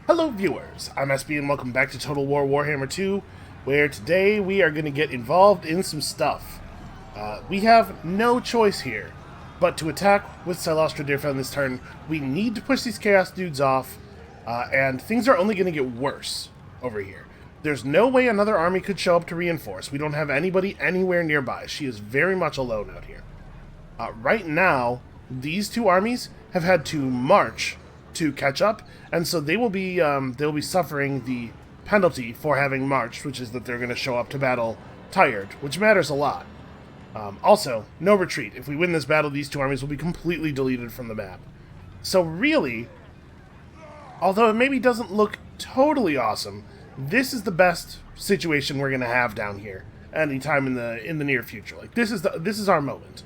Hello viewers, I'm SB and welcome back to Total War Warhammer 2, where today we are going to get involved in some stuff. We have no choice here, but to attack with Silostra Deerfell this turn. We need to push these Chaos dudes off, and things are only going to get worse over here. There's no way another army could show up to reinforce. We don't have anybody anywhere nearby. She is very much alone out here. Right now, these two armies have had to march to catch up, and so they'll be suffering the penalty for having marched, which is that they're going to show up to battle tired, which matters a lot. Also, no retreat. If we win this battle, these two armies will be completely deleted from the map. So really, although it maybe doesn't look totally awesome, this is the best situation we're going to have down here anytime in the near future. Like this is our moment.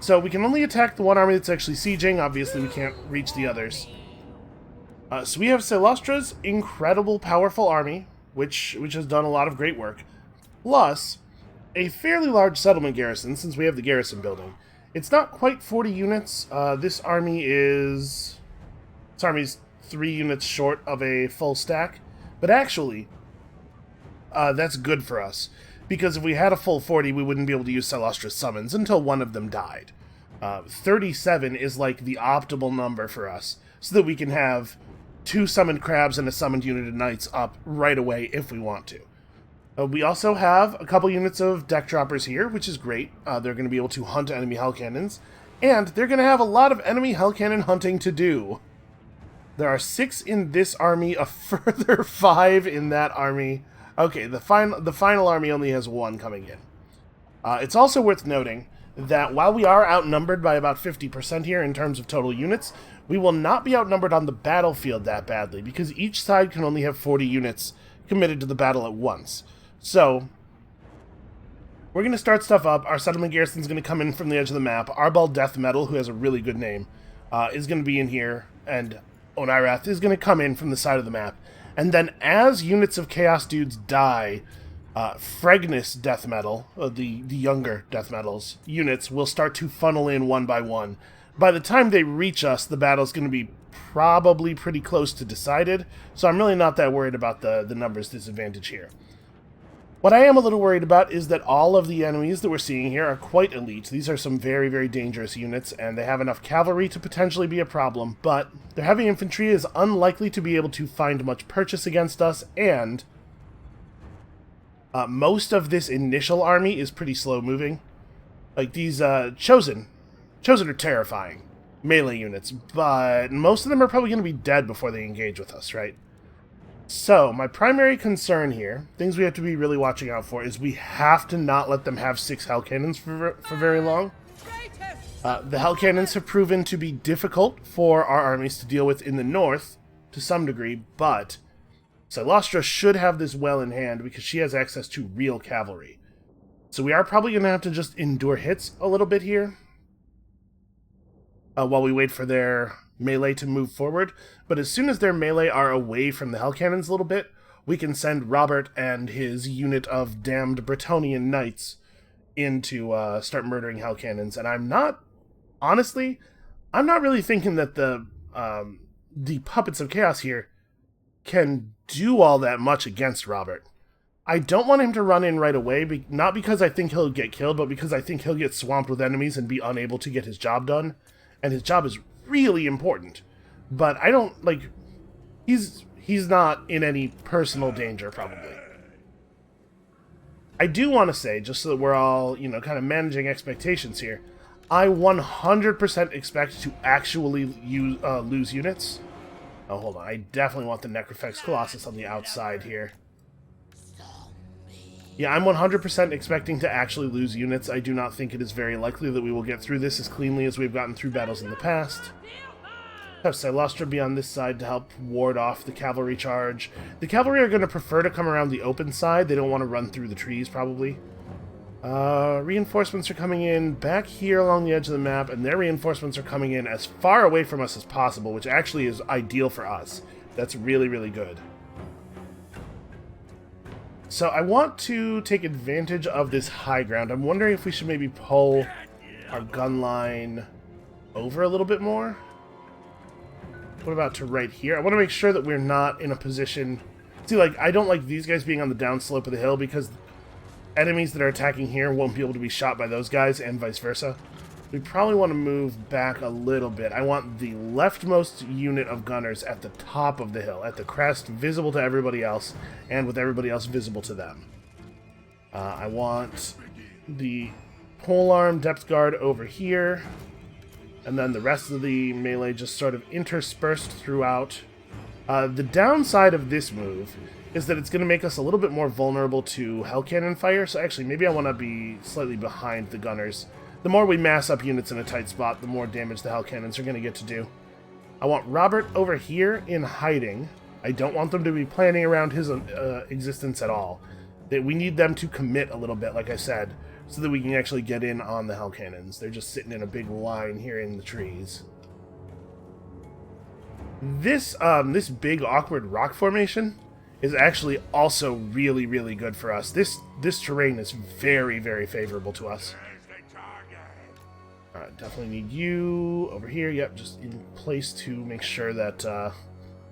So we can only attack the one army that's actually sieging. Obviously, we can't reach the others. So we have Silostra's incredible, powerful army, which has done a lot of great work, plus a fairly large settlement garrison, since we have the garrison building. It's not quite 40 units. This army's 3 units short of a full stack, but actually, that's good for us, because if we had a full 40, we wouldn't be able to use Silostra's summons until one of them died. 37 is like the optimal number for us, so that we can have 2 summoned crabs and a summoned unit of knights up right away if we want to. We also have a couple units of deck droppers here, which is great. They're going to be able to hunt enemy hell cannons, and they're going to have a lot of enemy hell cannon hunting to do. There are 6 in this army, a further 5 in that army. Okay, the final army only has 1 coming in. It's also worth noting that while we are outnumbered by about 50% here in terms of total units, we will not be outnumbered on the battlefield that badly, because each side can only have 40 units committed to the battle at once. So, we're going to start stuff up. Our settlement garrison is going to come in from the edge of the map. Arbal Death Metal, who has a really good name, is going to be in here, and Onirath is going to come in from the side of the map. And then as units of Chaos dudes die, Fregnus Death Metal, the younger Death Metals units, will start to funnel in one by one. By the time they reach us, the battle's going to be probably pretty close to decided, so I'm really not that worried about the numbers disadvantage here. What I am a little worried about is that all of the enemies that we're seeing here are quite elite. These are some very, very dangerous units, and they have enough cavalry to potentially be a problem, but their heavy infantry is unlikely to be able to find much purchase against us, and most of this initial army is pretty slow moving. Like these Chosen are terrifying melee units, but most of them are probably going to be dead before they engage with us, right? So, my primary concern here, things we have to be really watching out for, is we have to not let them have 6 hell cannons for very long. The hell cannons have proven to be difficult for our armies to deal with in the north, to some degree, but Silostra should have this well in hand because she has access to real cavalry. So we are probably going to have to just endure hits a little bit here, while we wait for their melee to move forward. But as soon as their melee are away from the hell cannons a little bit, we can send Robert and his unit of damned Bretonnian knights in to start murdering hell cannons. And I'm not really thinking that the puppets of chaos here can do all that much against Robert. I don't want him to run in right away, not because I think he'll get killed, but because I think he'll get swamped with enemies and be unable to get his job done. And his job is really important, but I don't, like, he's not in any personal danger, probably. I do want to say, just so that we're all, kind of managing expectations here, I 100% expect to actually lose units. Oh, hold on, I definitely want the Necrofex Colossus on the outside here. Yeah, I'm 100% expecting to actually lose units. I do not think it is very likely that we will get through this as cleanly as we've gotten through battles in the past. Have Silostra be on this side to help ward off the cavalry charge. The cavalry are going to prefer to come around the open side. They don't want to run through the trees, probably. Reinforcements are coming in back here along the edge of the map, and their reinforcements are coming in as far away from us as possible, which actually is ideal for us. That's really, really good. So I want to take advantage of this high ground. I'm wondering if we should maybe pull our gun line over a little bit more. What about to right here? I want to make sure that we're not in a position... See, like, I don't like these guys being on the downslope of the hill because enemies that are attacking here won't be able to be shot by those guys and vice versa. We probably want to move back a little bit. I want the leftmost unit of gunners at the top of the hill, at the crest, visible to everybody else, and with everybody else visible to them. I want the polearm depth guard over here, and then the rest of the melee just sort of interspersed throughout. The downside of this move is that it's going to make us a little bit more vulnerable to hell cannon fire, so actually maybe I want to be slightly behind the gunners. The more we mass up units in a tight spot, the more damage the hell cannons are going to get to do. I want Robert over here in hiding. I don't want them to be planning around his existence at all. We need them to commit a little bit, like I said, so that we can actually get in on the hell cannons. They're just sitting in a big line here in the trees. This big awkward rock formation is actually also really, really good for us. This terrain is very, very favorable to us. Alright, definitely need you over here. Yep, just in place to make sure that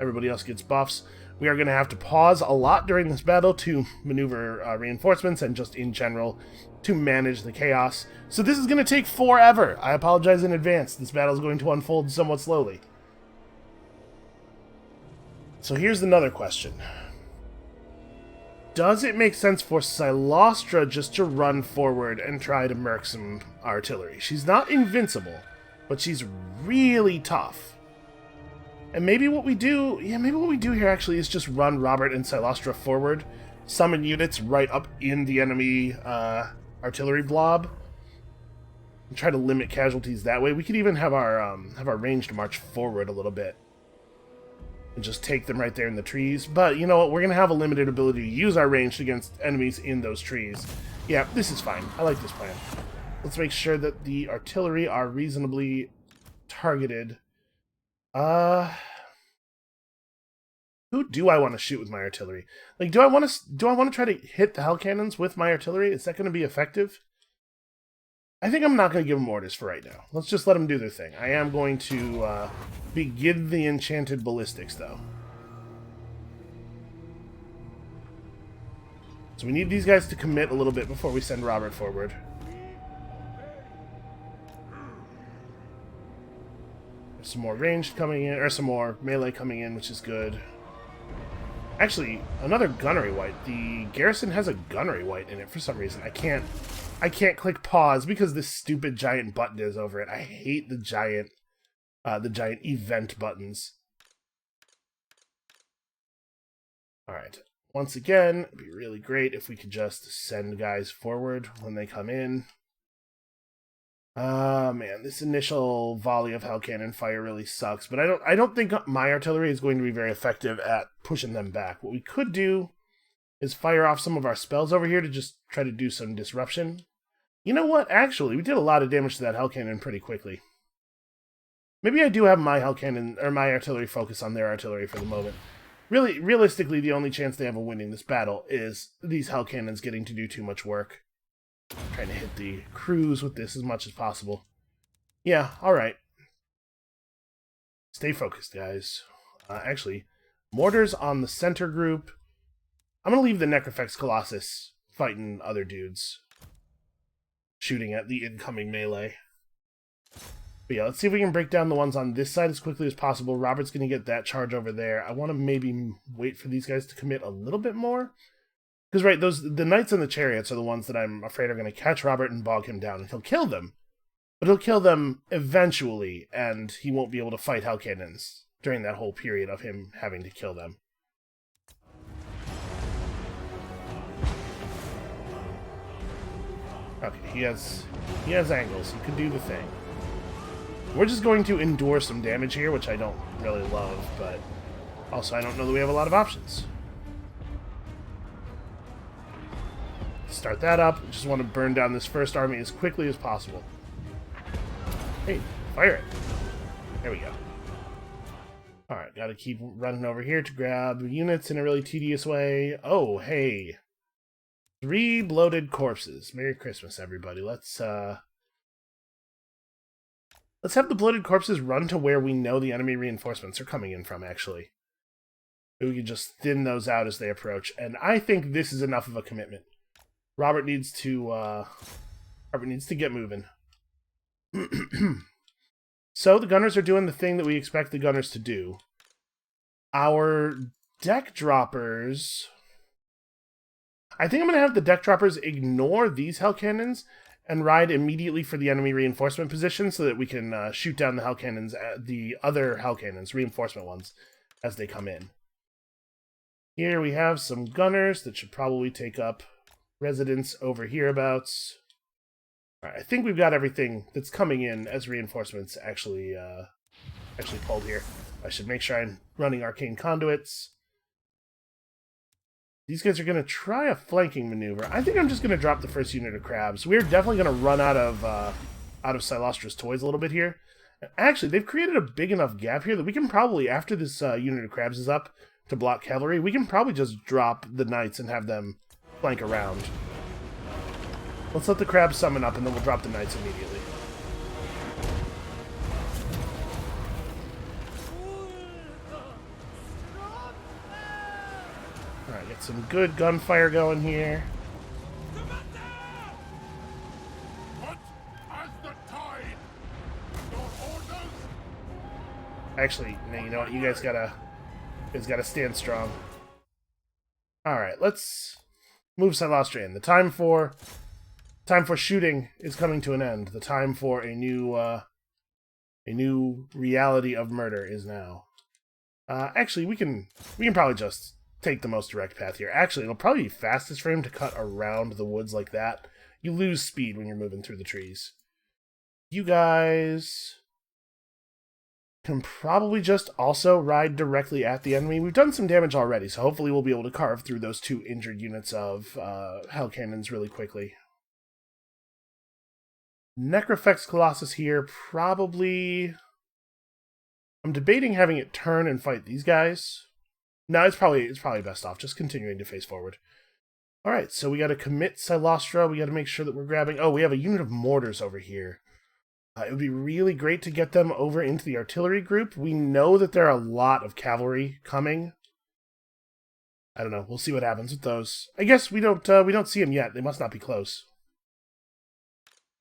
everybody else gets buffs. We are going to have to pause a lot during this battle to maneuver reinforcements and just in general to manage the chaos. So this is going to take forever. I apologize in advance. This battle is going to unfold somewhat slowly. So here's another question. Does it make sense for Silostra just to run forward and try to murk some artillery? She's not invincible, but she's really tough. And maybe what we do, here actually is just run Robert and Silostra forward, summon units right up in the enemy artillery blob, and try to limit casualties that way. We could even have our ranged march forward a little bit and just take them right there in the trees. But you know what? We're going to have a limited ability to use our ranged against enemies in those trees. Yeah, this is fine. I like this plan. Let's make sure that the artillery are reasonably targeted. Who do I want to shoot with my artillery? Like, do I want to try to hit the hell cannons with my artillery? Is that going to be effective? I think I'm not going to give them orders for right now. Let's just let them do their thing. I am going to begin the enchanted ballistics, though. So we need these guys to commit a little bit before we send Robert forward. There's some more ranged coming in, or some more melee coming in, which is good. Actually, another gunnery wight. The garrison has a gunnery wight in it for some reason. I can't click pause because this stupid giant button is over it. I hate the giant event buttons. Alright. Once again, it'd be really great if we could just send guys forward when they come in. Man, this initial volley of hell cannon fire really sucks, but I don't think my artillery is going to be very effective at pushing them back. What we could do is fire off some of our spells over here to just try to do some disruption. You know what? Actually, we did a lot of damage to that hell cannon pretty quickly. Maybe I do have my hell cannon or my artillery focus on their artillery for the moment. Really, realistically, the only chance they have of winning this battle is these hell cannons getting to do too much work. Trying to hit the crews with this as much as possible. Yeah, alright. Stay focused, guys. Actually, mortars on the center group. I'm going to leave the Necrofex Colossus fighting other dudes, shooting at the incoming melee. But yeah, let's see if we can break down the ones on this side as quickly as possible. Robert's going to get that charge over there. I want to maybe wait for these guys to commit a little bit more. Because, right, the knights and the chariots are the ones that I'm afraid are going to catch Robert and bog him down. And he'll kill them. But he'll kill them eventually, and he won't be able to fight hell cannons during that whole period of him having to kill them. Okay, he has angles. He could do the thing. We're just going to endure some damage here, which I don't really love, but also I don't know that we have a lot of options. Start that up. Just want to burn down this first army as quickly as possible. Hey, fire it. There we go. Alright, gotta keep running over here to grab units in a really tedious way. Oh, hey. 3 bloated corpses. Merry Christmas, everybody. Let's Let's have the bloated corpses run to where we know the enemy reinforcements are coming in from, actually. We can just thin those out as they approach, and I think this is enough of a commitment. Robert needs to get moving. So the gunners are doing the thing that we expect the gunners to do. Our deck droppers... I think I'm going to have the deck droppers ignore these hell cannons and ride immediately for the enemy reinforcement position so that we can shoot down the hell cannons, the other hell cannons, reinforcement ones, as they come in. Here we have some gunners that should probably take up residence over hereabouts. Alright, I think we've got everything that's coming in as reinforcements actually pulled here. I should make sure I'm running arcane conduits. These guys are going to try a flanking maneuver. I think I'm just going to drop the first unit of crabs. We're definitely going to run out of Silostra's toys a little bit here. Actually, they've created a big enough gap here that we can probably, after this unit of crabs is up to block cavalry, we can probably just drop the knights and have them flank around. Let's let the crabs summon up, and then we'll drop the knights immediately. Alright, get some good gunfire going here. Actually, you know what? You guys gotta stand strong. Alright, let's move Silostra in. The time for shooting is coming to an end. The time for a new reality of murder is now. Actually, we can probably just take the most direct path here. Actually, it'll probably be fastest for him to cut around the woods like that. You lose speed when you're moving through the trees. You guys can probably just also ride directly at the enemy. We've done some damage already, so hopefully we'll be able to carve through those two injured units of hell cannons really quickly. Necrofex Colossus here, probably... I'm debating having it turn and fight these guys. No, it's probably best off just continuing to face forward. Alright, so we gotta commit Silostra, we gotta make sure that we're grabbing... Oh, we have a unit of mortars over here. It would be really great to get them over into the artillery group. We know that there are a lot of cavalry coming. I don't know, we'll see what happens with those. I guess we don't see them yet, they must not be close.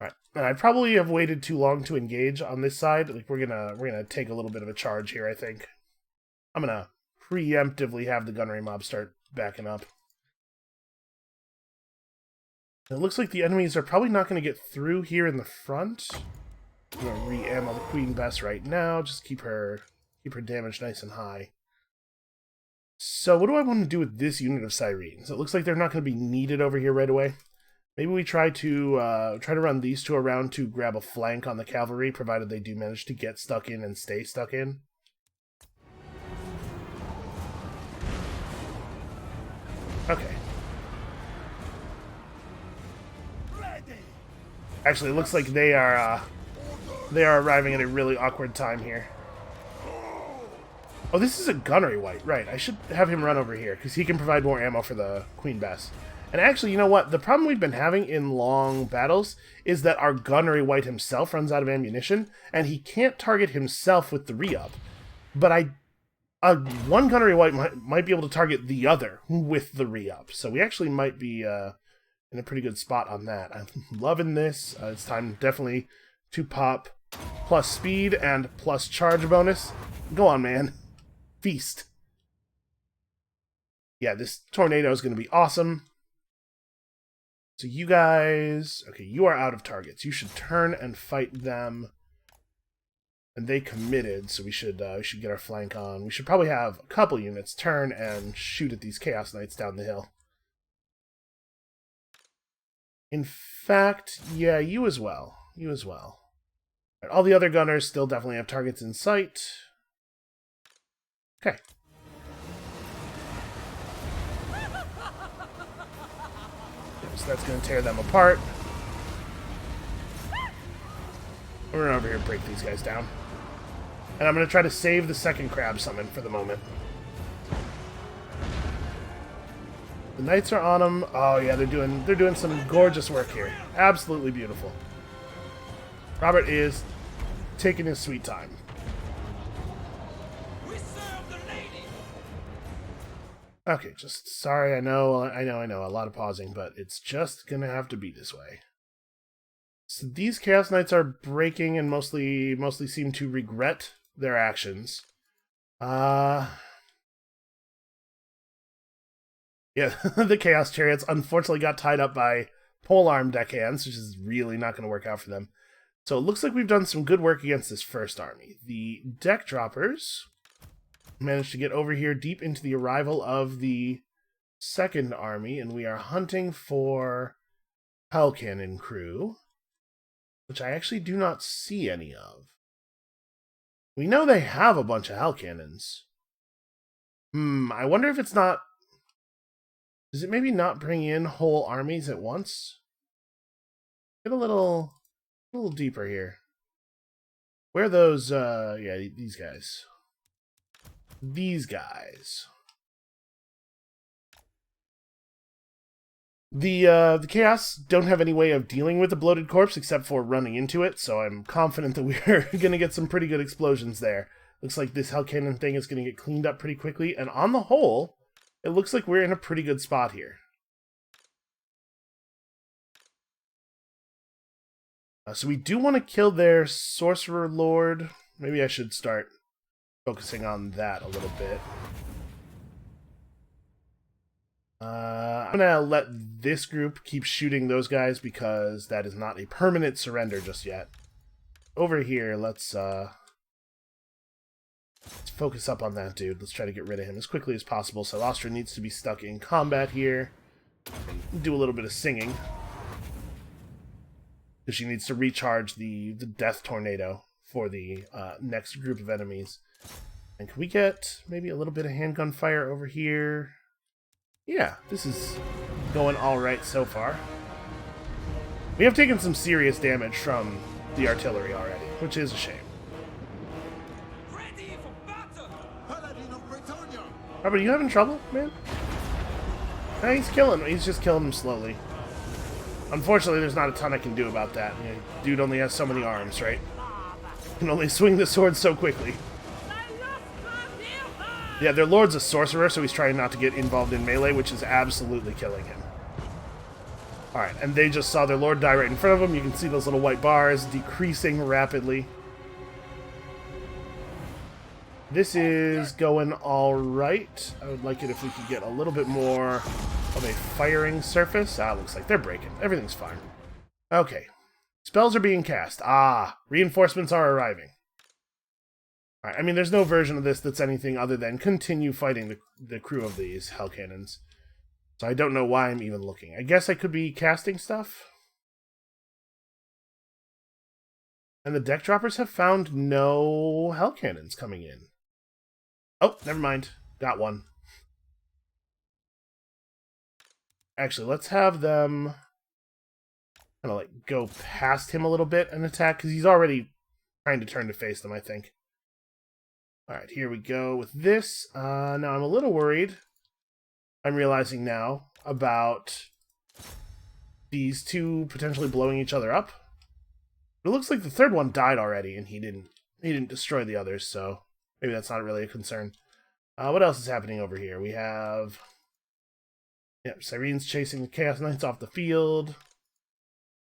Alright, and I probably have waited too long to engage on this side. Like we're gonna take a little bit of a charge here, I think. I'm gonna preemptively have the gunnery mob start backing up. It looks like the enemies are probably not going to get through here in the front. I'm going to re-ammo the Queen Bess right now, just keep her damage nice and high. So what do I want to do with this unit of Sirens? It looks like they're not going to be needed over here right away. Maybe we try to run these two around to grab a flank on the cavalry, provided they do manage to get stuck in and stay stuck in. Okay. Actually, it looks like they are arriving at a really awkward time here. Oh, this is a gunnery white, right? I should have him run over here because he can provide more ammo for the Queen Bess. And actually, you know what? The problem we've been having in long battles is that our gunnery white himself runs out of ammunition, and he can't target himself with the re-up. But one gunnery white might be able to target the other with the re-up. So we actually might be in a pretty good spot on that. I'm loving this. It's time definitely to pop plus speed and plus charge bonus. Go on, man. Feast. Yeah, this tornado is going to be awesome. So you guys... Okay, you are out of targets. You should turn and fight them. And they committed, so we should get our flank on. We should probably have a couple units turn and shoot at these Chaos Knights down the hill. In fact, yeah, you as well. You as well. Right, all the other gunners still definitely have targets in sight. Okay. So that's going to tear them apart. We're going to over here and break these guys down. And I'm going to try to save the second crab summon for the moment. The knights are on them. Oh yeah, they're doing some gorgeous work here. Absolutely beautiful. Robert is taking his sweet time. Okay, just sorry, I know, a lot of pausing, but it's just gonna have to be this way. So these Chaos Knights are breaking and mostly seem to regret their actions. Yeah, the Chaos Chariots unfortunately got tied up by polearm deckhands, which is really not going to work out for them. So it looks like we've done some good work against this first army. The deck droppers managed to get over here deep into the arrival of the second army, and we are hunting for Hell Cannon crew, which I actually do not see any of. We know they have a bunch of Hell Cannons. I wonder if it's not... Does it maybe not bring in whole armies at once? Get a little deeper here. Where are those, yeah, these guys. These guys. The Chaos don't have any way of dealing with the bloated corpse except for running into it, so I'm confident that we're going to get some pretty good explosions there. Looks like this Hell Cannon thing is going to get cleaned up pretty quickly, and on the whole, it looks like we're in a pretty good spot here. So we do want to kill their Sorcerer Lord. Maybe I should start focusing on that a little bit. I'm going to let this group keep shooting those guys because that is not a permanent surrender just yet. Over here, let's focus up on that dude. Let's try to get rid of him as quickly as possible. Salostra needs to be stuck in combat here and do a little bit of singing, because she needs to recharge the Death Tornado for the next group of enemies. And can we get maybe a little bit of handgun fire over here? Yeah, this is going alright so far. We have taken some serious damage from the artillery already, which is a shame. Robert, are you having trouble, man? No, he's killing him. He's just killing him slowly. Unfortunately, there's not a ton I can do about that. You know, dude only has so many arms, right? Can only swing the sword so quickly. Yeah, their lord's a sorcerer, so he's trying not to get involved in melee, which is absolutely killing him. Alright, and they just saw their lord die right in front of them. You can see those little white bars decreasing rapidly. This is going alright. I would like it if we could get a little bit more of a firing surface. Looks like they're breaking. Everything's fine. Okay. Spells are being cast. Reinforcements are arriving. Alright, I mean, there's no version of this that's anything other than continue fighting the crew of these Hell Cannons. So I don't know why I'm even looking. I guess I could be casting stuff. And the deck droppers have found no Hell Cannons coming in. Oh, never mind. Got one. Actually, let's have them kind of like go past him a little bit and attack, because he's already trying to turn to face them, I think. Alright, here we go with this. Now I'm a little worried, I'm realizing now, about these two potentially blowing each other up. But it looks like the third one died already, and he didn't destroy the others, so maybe that's not really a concern. What else is happening over here? We have... Yep, Cyrene's chasing the Chaos Knights off the field.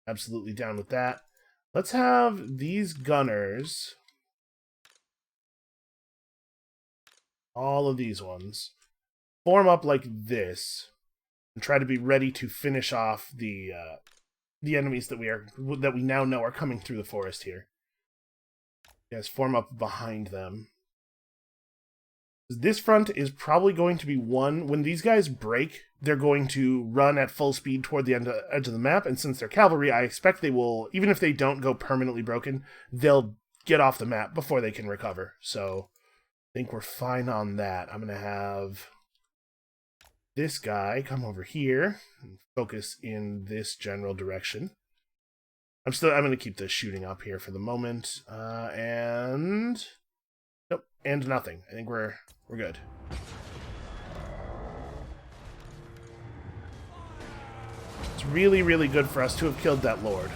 Absolutely down with that. Let's have these gunners... all of these ones form up like this and try to be ready to finish off the enemies that we now know are coming through the forest here. You guys form up behind them. This front is probably going to be one when these guys break. They're going to run at full speed toward the edge of the map, and since they're cavalry, I expect they will, even if they don't go permanently broken, they'll get off the map before they can recover. So I think we're fine on that. I'm going to have this guy come over here and focus in this general direction. I'm going to keep the shooting up here for the moment. And nope, and nothing. I think we're good. It's really, really good for us to have killed that lord.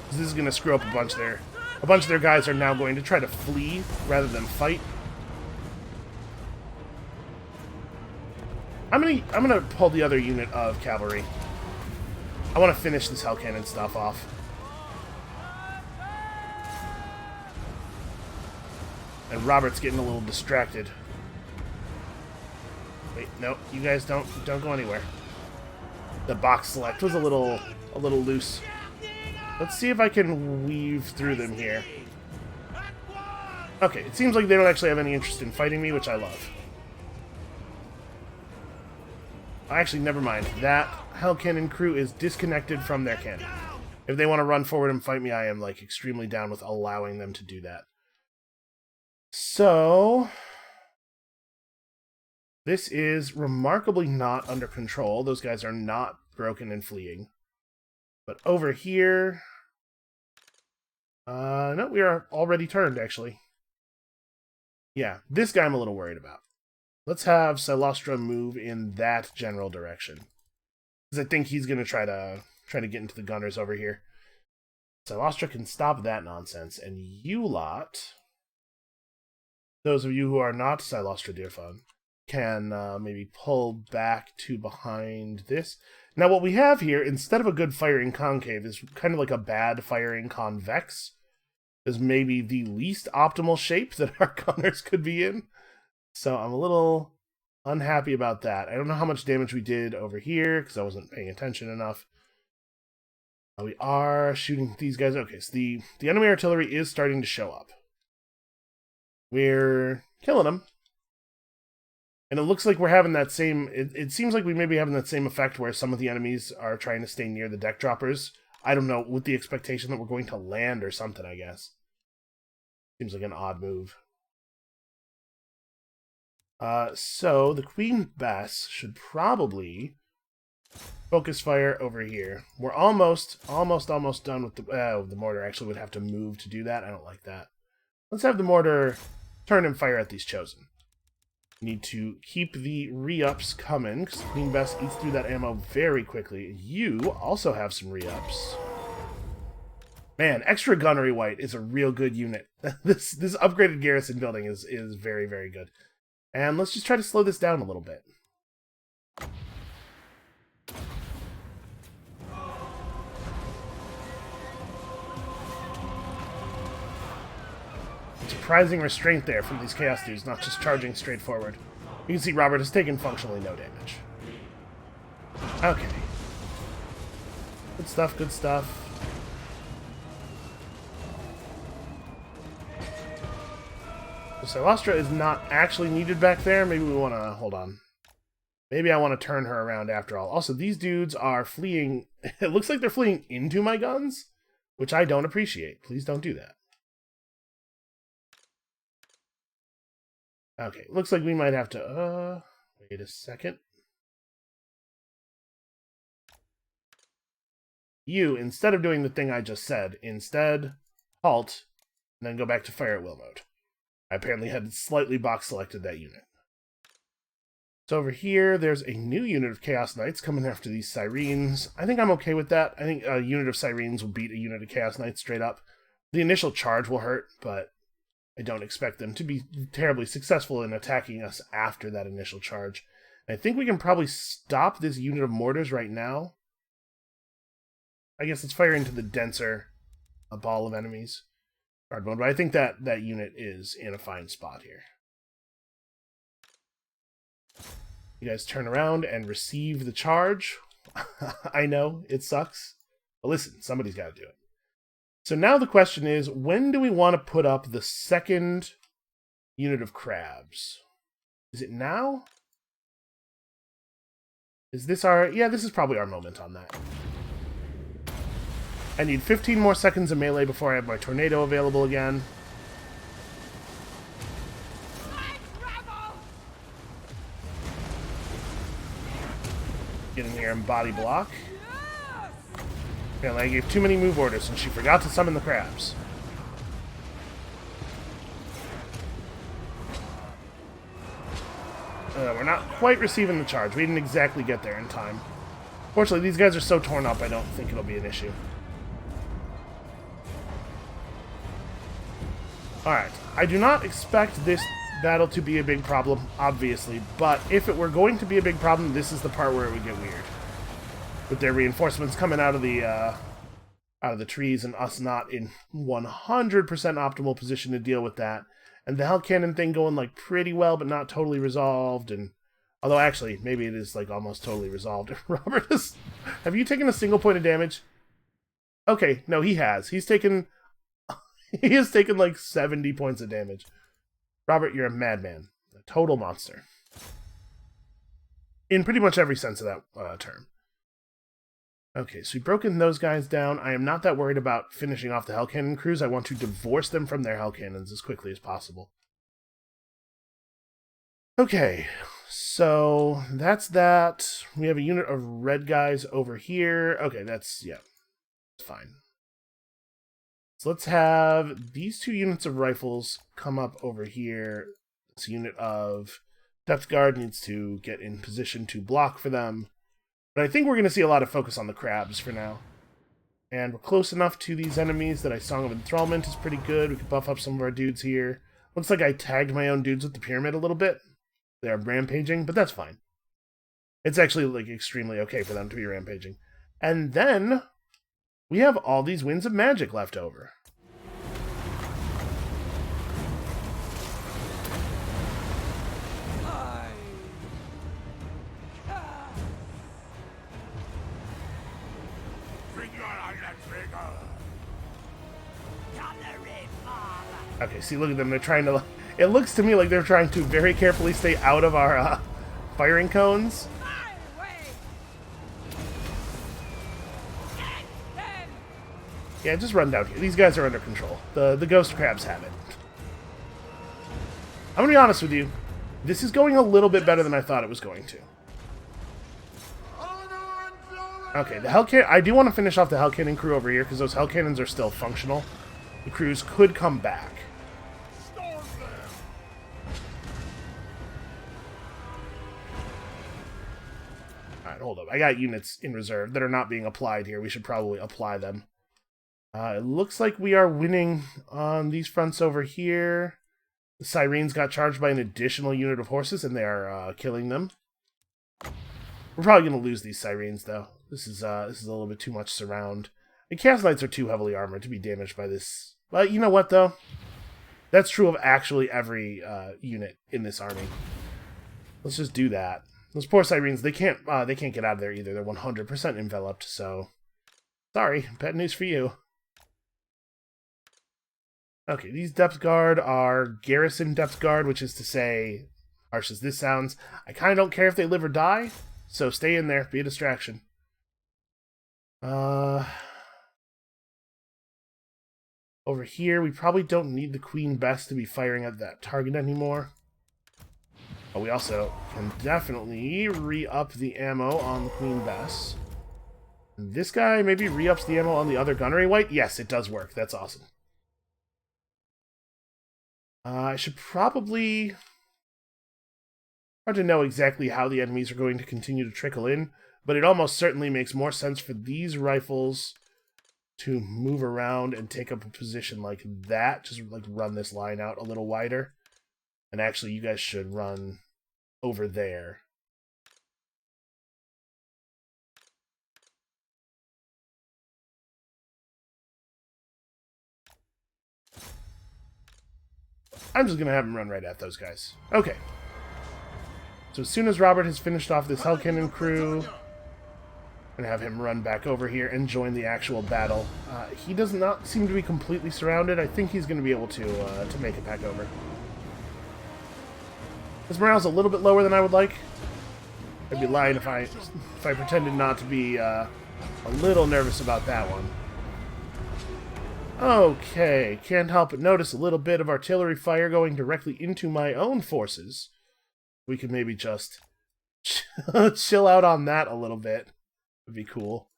This is going to screw up a bunch of their A bunch of their guys are now going to try to flee rather than fight. I'm gonna pull the other unit of cavalry. I want to finish this Hell Cannon stuff off. And Robert's getting a little distracted. Wait, no, you guys don't go anywhere. The box select was a little loose. Let's see if I can weave through them here. Okay, it seems like they don't actually have any interest in fighting me, which I love. Actually, never mind. That Hell Cannon crew is disconnected from their cannon. If they want to run forward and fight me, I am, like, extremely down with allowing them to do that. So, this is remarkably not under control. Those guys are not broken and fleeing. But over here... no, we are already turned, actually. Yeah, this guy I'm a little worried about. Let's have Silostra move in that general direction. Because I think he's going to try to get into the gunners over here. Silostra can stop that nonsense. And you lot, those of you who are not Silostra Dear Fun, can maybe pull back to behind this. Now what we have here, instead of a good firing concave, is kind of like a bad firing convex. Is maybe the least optimal shape that our gunners could be in. So I'm a little unhappy about that. I don't know how much damage we did over here, because I wasn't paying attention enough. We are shooting these guys. Okay, so the enemy artillery is starting to show up. We're killing them. And it looks like we're having that same... It seems like we may be having that same effect where some of the enemies are trying to stay near the deck droppers. I don't know, with the expectation that we're going to land or something, I guess. Seems like an odd move. So, the Queen Bess should probably focus fire over here. We're almost done with the mortar. Actually would have to move to do that. I don't like that. Let's have the mortar turn and fire at these chosen. We need to keep the re-ups coming, because Queen Bess eats through that ammo very quickly. You also have some re-ups. Man, extra gunnery white is a real good unit. This upgraded garrison building is very, very good. And let's just try to slow this down a little bit. Surprising restraint there from these Chaos dudes, not just charging straight forward. You can see Robert has taken functionally no damage. Okay. Good stuff, good stuff. So Silostra is not actually needed back there. Maybe we want to... Hold on. Maybe I want to turn her around after all. Also, these dudes are fleeing... It looks like they're fleeing into my guns, which I don't appreciate. Please don't do that. Okay, looks like we might have to... wait a second. You, instead of doing the thing I just said, instead halt, and then go back to fire at will mode. I apparently had slightly box selected that unit. So over here, there's a new unit of Chaos Knights coming after these Sirens. I think I'm okay with that. I think a unit of Sirens will beat a unit of Chaos Knights straight up. The initial charge will hurt, but I don't expect them to be terribly successful in attacking us after that initial charge. And I think we can probably stop this unit of mortars right now. I guess let's fire into the denser ball of enemies. Hard mode, but I think that unit is in a fine spot here. You guys turn around and receive the charge. I know, it sucks. But listen, somebody's got to do it. So now the question is, when do we want to put up the second unit of crabs? Is it now? Is this our... Yeah, this is probably our moment on that. I need 15 more seconds of melee before I have my tornado available again. Get in here and body block. Apparently I gave too many move orders and she forgot to summon the crabs. We're not quite receiving the charge. We didn't exactly get there in time. Fortunately, these guys are so torn up I don't think it'll be an issue. Alright, I do not expect this battle to be a big problem, obviously, but if it were going to be a big problem, this is the part where it would get weird. With their reinforcements coming out of the trees and us not in 100% optimal position to deal with that. And the Hell Cannon thing going like pretty well, but not totally resolved. And although actually, maybe it is like almost totally resolved. Robert, have you taken a single point of damage? Okay, no, he has. He has taken like 70 points of damage. Robert, you're a madman. A total monster. In pretty much every sense of that term. Okay, so we've broken those guys down. I am not that worried about finishing off the Hell Cannon crews. I want to divorce them from their Hell Cannons as quickly as possible. Okay, so that's that. We have a unit of red guys over here. Okay, yeah, fine. So let's have these 2 units of rifles come up over here. This unit of depth guard needs to get in position to block for them. But I think we're going to see a lot of focus on the crabs for now. And we're close enough to these enemies that Song of Enthrallment is pretty good. We could buff up some of our dudes here. Looks like I tagged my own dudes with the pyramid a little bit. They are rampaging, but that's fine. It's actually like extremely okay for them to be rampaging. And then we have all these winds of magic left over. Okay, see, look at them. They're trying to... It looks to me like they're trying to very carefully stay out of our firing cones. Yeah, just run down here. These guys are under control. The ghost crabs have it. I'm going to be honest with you. This is going a little bit better than I thought it was going to. Okay, the Hell Cannon... I do want to finish off the Hell Cannon crew over here because those Hell Cannons are still functional. The crews could come back. Alright, hold up. I got units in reserve that are not being applied here. We should probably apply them. It looks like we are winning on these fronts over here. The Sirens got charged by an additional unit of horses, and they are killing them. We're probably going to lose these Sirens, though. This is a little bit too much surround. The Chaos Knights are too heavily armored to be damaged by this. Well, you know what, though? That's true of actually every unit in this army. Let's just do that. Those poor Sirens, they can't get out of there either. They're 100% enveloped, so... Sorry, bad news for you. Okay, these Depth Guard are Garrison Depth Guard, which is to say, harsh as this sounds, I kind of don't care if they live or die, so stay in there, be a distraction. Over here, we probably don't need the Queen Bess to be firing at that target anymore. But we also can definitely re-up the ammo on the Queen Bess. And this guy maybe re-ups the ammo on the other gunnery wight? Yes, it does work. That's awesome. I should probably... Hard to know exactly how the enemies are going to continue to trickle in, but it almost certainly makes more sense for these rifles to move around and take up a position like that. Just like run this line out a little wider. And actually, you guys should run over there. I'm just going to have him run right at those guys. Okay. So as soon as Robert has finished off this Hell Cannon crew, I'm going to have him run back over here and join the actual battle. He does not seem to be completely surrounded. I think he's going to be able to make it back over. His morale's a little bit lower than I would like. I'd be lying if I pretended not to be a little nervous about that one. Okay, can't help but notice a little bit of artillery fire going directly into my own forces. We could maybe just chill out on that a little bit. Would be cool.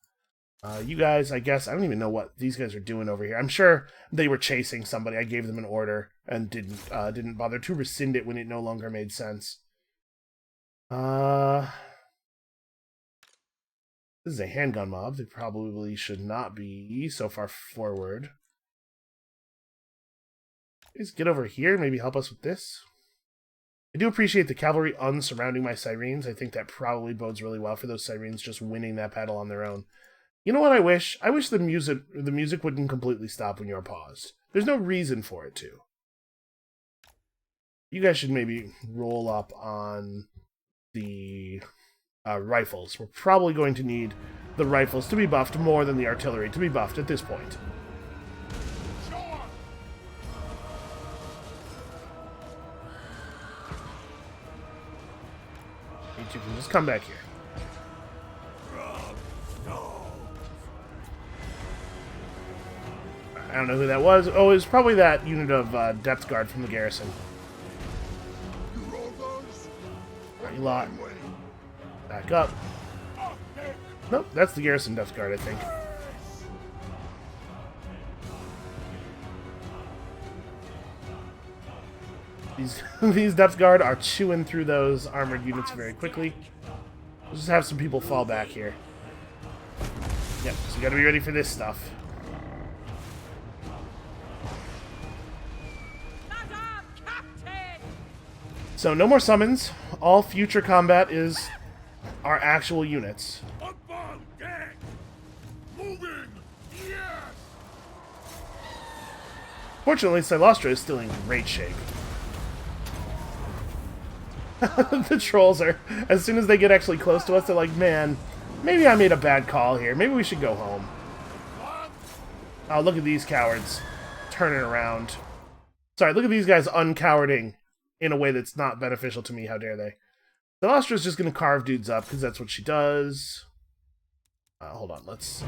You guys, I guess, I don't even know what these guys are doing over here. I'm sure they were chasing somebody. I gave them an order and didn't bother to rescind it when it no longer made sense. This is a handgun mob. They probably should not be so far forward. Please get over here, maybe help us with this. I do appreciate the cavalry unsurrounding my sirens. I think that probably bodes really well for those sirens just winning that battle on their own. You know what I wish? I wish the music wouldn't completely stop when you're paused. There's no reason for it to. You guys should maybe roll up on the rifles. We're probably going to need the rifles to be buffed more than the artillery to be buffed at this point. You two can just come back here. I don't know who that was. Oh, it was probably that unit of depth guard from the garrison. Right, lot. Back up. Nope, that's the garrison depth guard, I think. These depth guard are chewing through those armored units very quickly. We'll just have some people fall back here. Yep, so you gotta be ready for this stuff. So no more summons. All future combat is our actual units. Fortunately, Silostra is still in great shape. The trolls are, as soon as they get actually close to us, they're like, man, maybe I made a bad call here. Maybe we should go home. Oh, look at these cowards turning around. Sorry, look at these guys uncowarding in a way that's not beneficial to me. How dare they? Silostra's just going to carve dudes up, because that's what she does. Hold on, let's...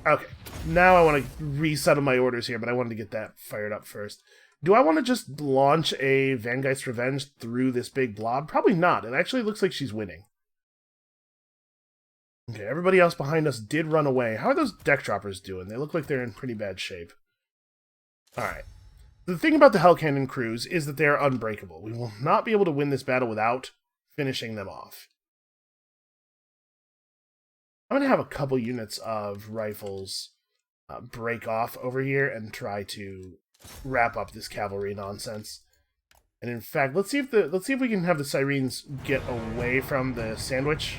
Okay, now I want to resettle my orders here, but I wanted to get that fired up first. Do I want to just launch a Vangeist Revenge through this big blob? Probably not. It actually looks like she's winning. Okay, everybody else behind us did run away. How are those deck droppers doing? They look like they're in pretty bad shape. Alright. The thing about the Hell Cannon crews is that they are unbreakable. We will not be able to win this battle without finishing them off. I'm going to have a couple units of rifles break off over here and try to wrap up this cavalry nonsense. And in fact, let's see if we can have the sirens get away from the sandwich.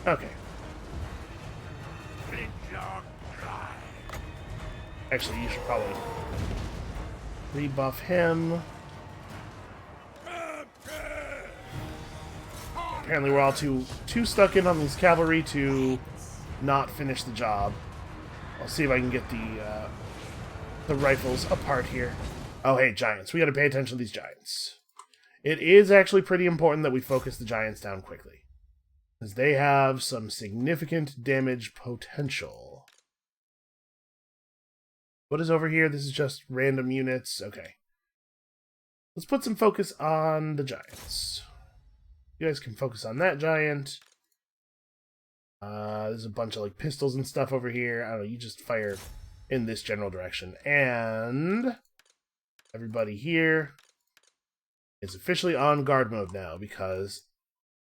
Okay. Actually, you should probably rebuff him. Apparently we're all too stuck in on this cavalry to not finish the job. I'll see if I can get the rifles apart here. Oh, hey, giants. We gotta pay attention to these giants. It is actually pretty important that we focus the giants down quickly, because they have some significant damage potential. What is over here? This is just random units. Okay. Let's put some focus on the giants. You guys can focus on that giant. There's a bunch of like pistols and stuff over here. I don't know, you just fire in this general direction. And everybody here is officially on guard mode now, because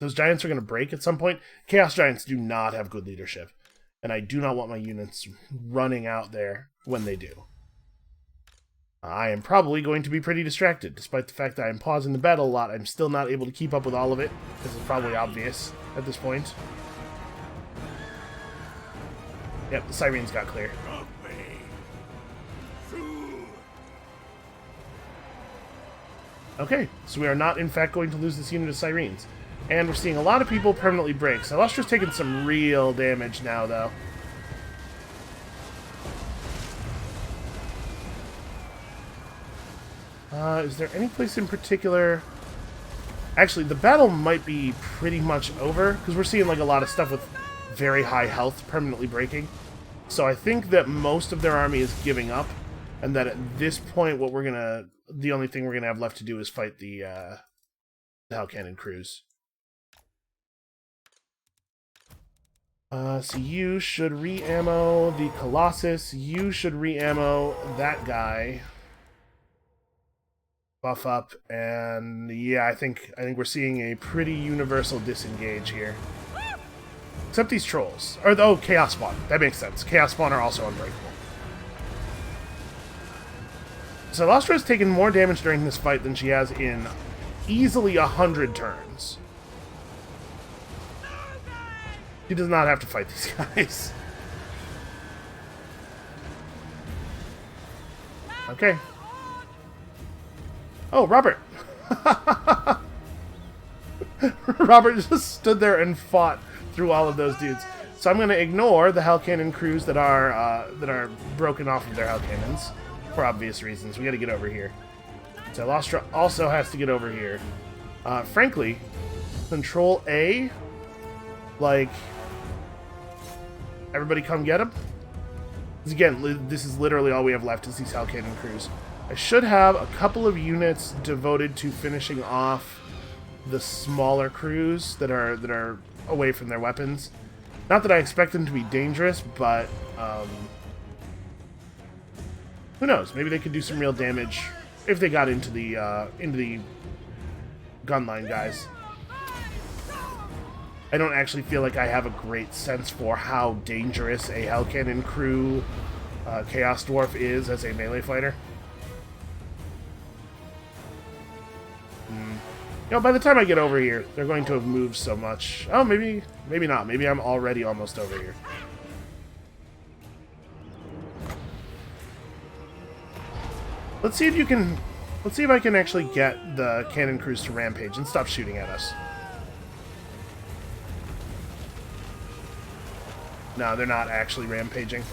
those giants are going to break at some point. Chaos Giants do not have good leadership, and I do not want my units running out there when they do. I am probably going to be pretty distracted. Despite the fact that I'm pausing the battle a lot, I'm still not able to keep up with all of it. This is probably obvious at this point. Yep, the sirens got clear. Okay, so we are not in fact going to lose this unit of sirens. And we're seeing a lot of people permanently break. Silostra's taking some real damage now, though. Is there any place in particular... Actually, the battle might be pretty much over, because we're seeing like a lot of stuff with very high health permanently breaking. So I think that most of their army is giving up, and that at this point the only thing we're gonna have left to do is fight the Hell Cannon crews. So you should re-ammo the Colossus. You should re-ammo that guy. buff up, and yeah, I think we're seeing a pretty universal disengage here. Except these trolls. Or, oh, Chaos Spawn. That makes sense. Chaos Spawn are also unbreakable. Silastra has taken more damage during this fight than she has in easily 100 turns. She does not have to fight these guys. Okay. Oh, Robert! Robert just stood there and fought through all of those dudes. So I'm going to ignore the Hell Cannon crews that are broken off of their Hell Cannons. For obvious reasons. We got to get over here. Silastra also has to get over here. Frankly, Control A, like, everybody come get him. Because again, this is literally all we have left is these Hell Cannon crews. I should have a couple of units devoted to finishing off the smaller crews that are away from their weapons. Not that I expect them to be dangerous, but who knows? Maybe they could do some real damage if they got into the gunline guys. I don't actually feel like I have a great sense for how dangerous a Hell Cannon crew Chaos Dwarf is as a melee fighter. You know, by the time I get over here, they're going to have moved so much. Oh, maybe not. Maybe I'm already almost over here. Let's see if I can actually get the cannon crews to rampage and stop shooting at us. No, they're not actually rampaging.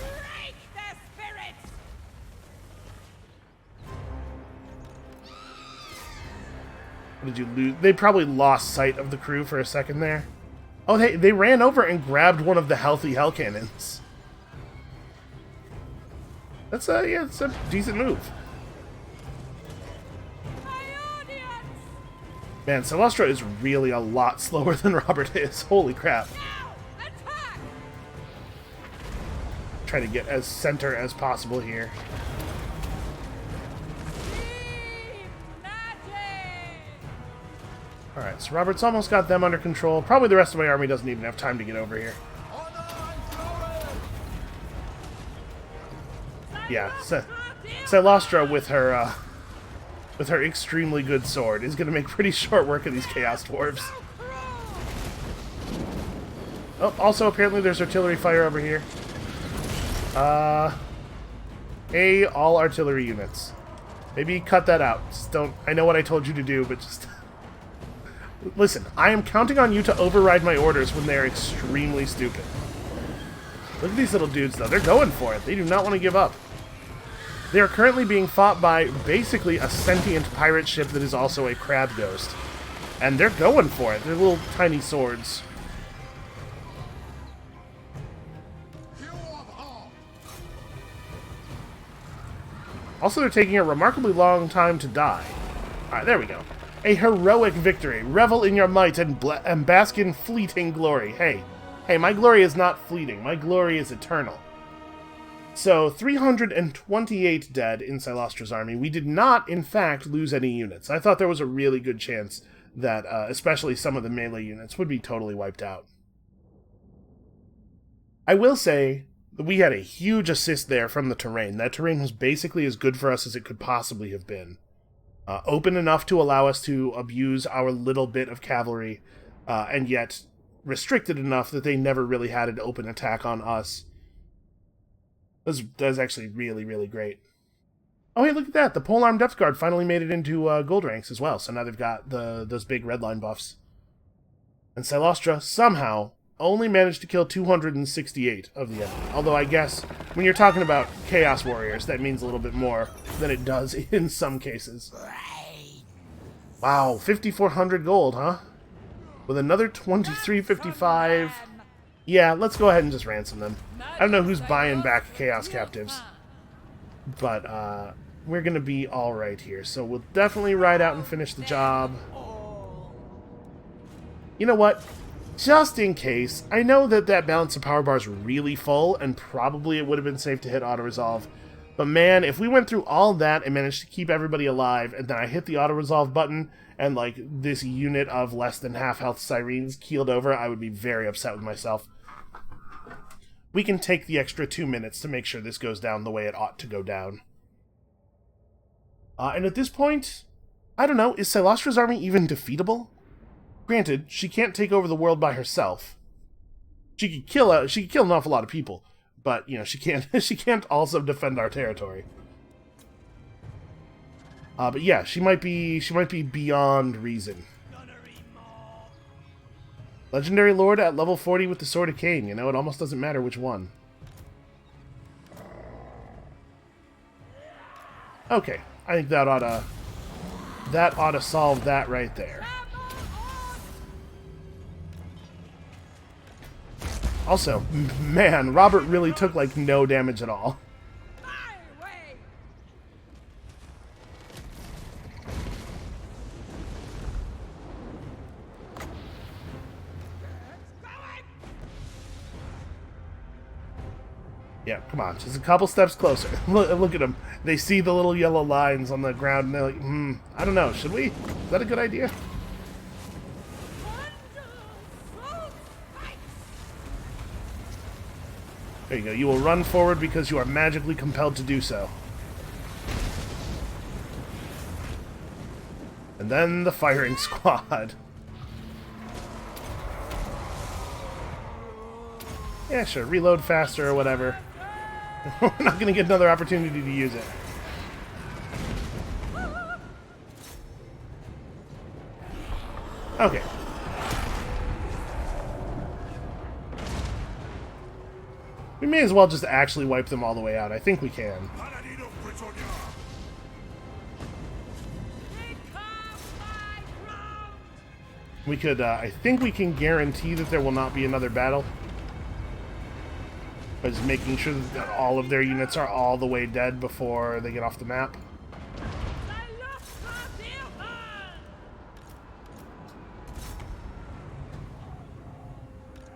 What did you lose? They probably lost sight of the crew for a second there. Oh, they ran over and grabbed one of the healthy Hell Cannons. That's it's a decent move. Man, Silastra is really a lot slower than Robert is. Holy crap. Try to get as center as possible here. Alright, so Robert's almost got them under control. Probably the rest of my army doesn't even have time to get over here. Yeah, Silastra with her extremely good sword is going to make pretty short work of these Chaos Dwarves. Oh, also apparently there's artillery fire over here. All artillery units. Maybe cut that out. Just don't. I know what I told you to do, but just listen. I am counting on you to override my orders when they're extremely stupid. Look at these little dudes, though. They're going for it. They do not want to give up. They are currently being fought by basically a sentient pirate ship that is also a crab ghost. And they're going for it. They're little tiny swords. Also, they're taking a remarkably long time to die. Alright, there we go. A heroic victory. Revel in your might and bask in fleeting glory. Hey, my glory is not fleeting. My glory is eternal. So, 328 dead in Silastra's army. We did not, in fact, lose any units. I thought there was a really good chance that, especially some of the melee units, would be totally wiped out. I will say that we had a huge assist there from the terrain. That terrain was basically as good for us as it could possibly have been. Open enough to allow us to abuse our little bit of cavalry, and yet restricted enough that they never really had an open attack on us. That was actually really, really great. Oh, hey, look at that. The Polearm Depth Guard finally made it into gold ranks as well, so now they've got those big red line buffs. And Silastra somehow only managed to kill 268 of the enemy. Although I guess when you're talking about Chaos Warriors, that means a little bit more than it does in some cases. Wow, 5,400 gold, huh? With another 2355... Yeah, let's go ahead and just ransom them. I don't know who's buying back Chaos Captives, but we're going to be alright here. So we'll definitely ride out and finish the job. You know what? Just in case, I know that balance of power bar is really full, and probably it would have been safe to hit auto-resolve, But man, if we went through all that and managed to keep everybody alive, and then I hit the auto-resolve button, and like this unit of less than half health sirens keeled over, I would be very upset with myself. We can take the extra 2 minutes to make sure this goes down the way it ought to go down. And at this point, I don't know, is Silostra's army even defeatable? Granted, she can't take over the world by herself. She could kill an awful lot of people, but you know she can't also defend our territory. But yeah, she might be beyond reason. Legendary Lord at level 40 with the Sword of Cain. You know, it almost doesn't matter which one. Okay, I think that ought to solve that right there. Also, man, Robert really took like no damage at all. Yeah, come on, just a couple steps closer. Look at them. They see the little yellow lines on the ground and they're like, I don't know, should we? Is that a good idea? There you go. You will run forward because you are magically compelled to do so. And then the firing squad. Yeah, sure. Reload faster or whatever. We're not going to get another opportunity to use it. Okay. We may as well just actually wipe them all the way out. I think we can. We could, I think we can guarantee that there will not be another battle. By just making sure that all of their units are all the way dead before they get off the map.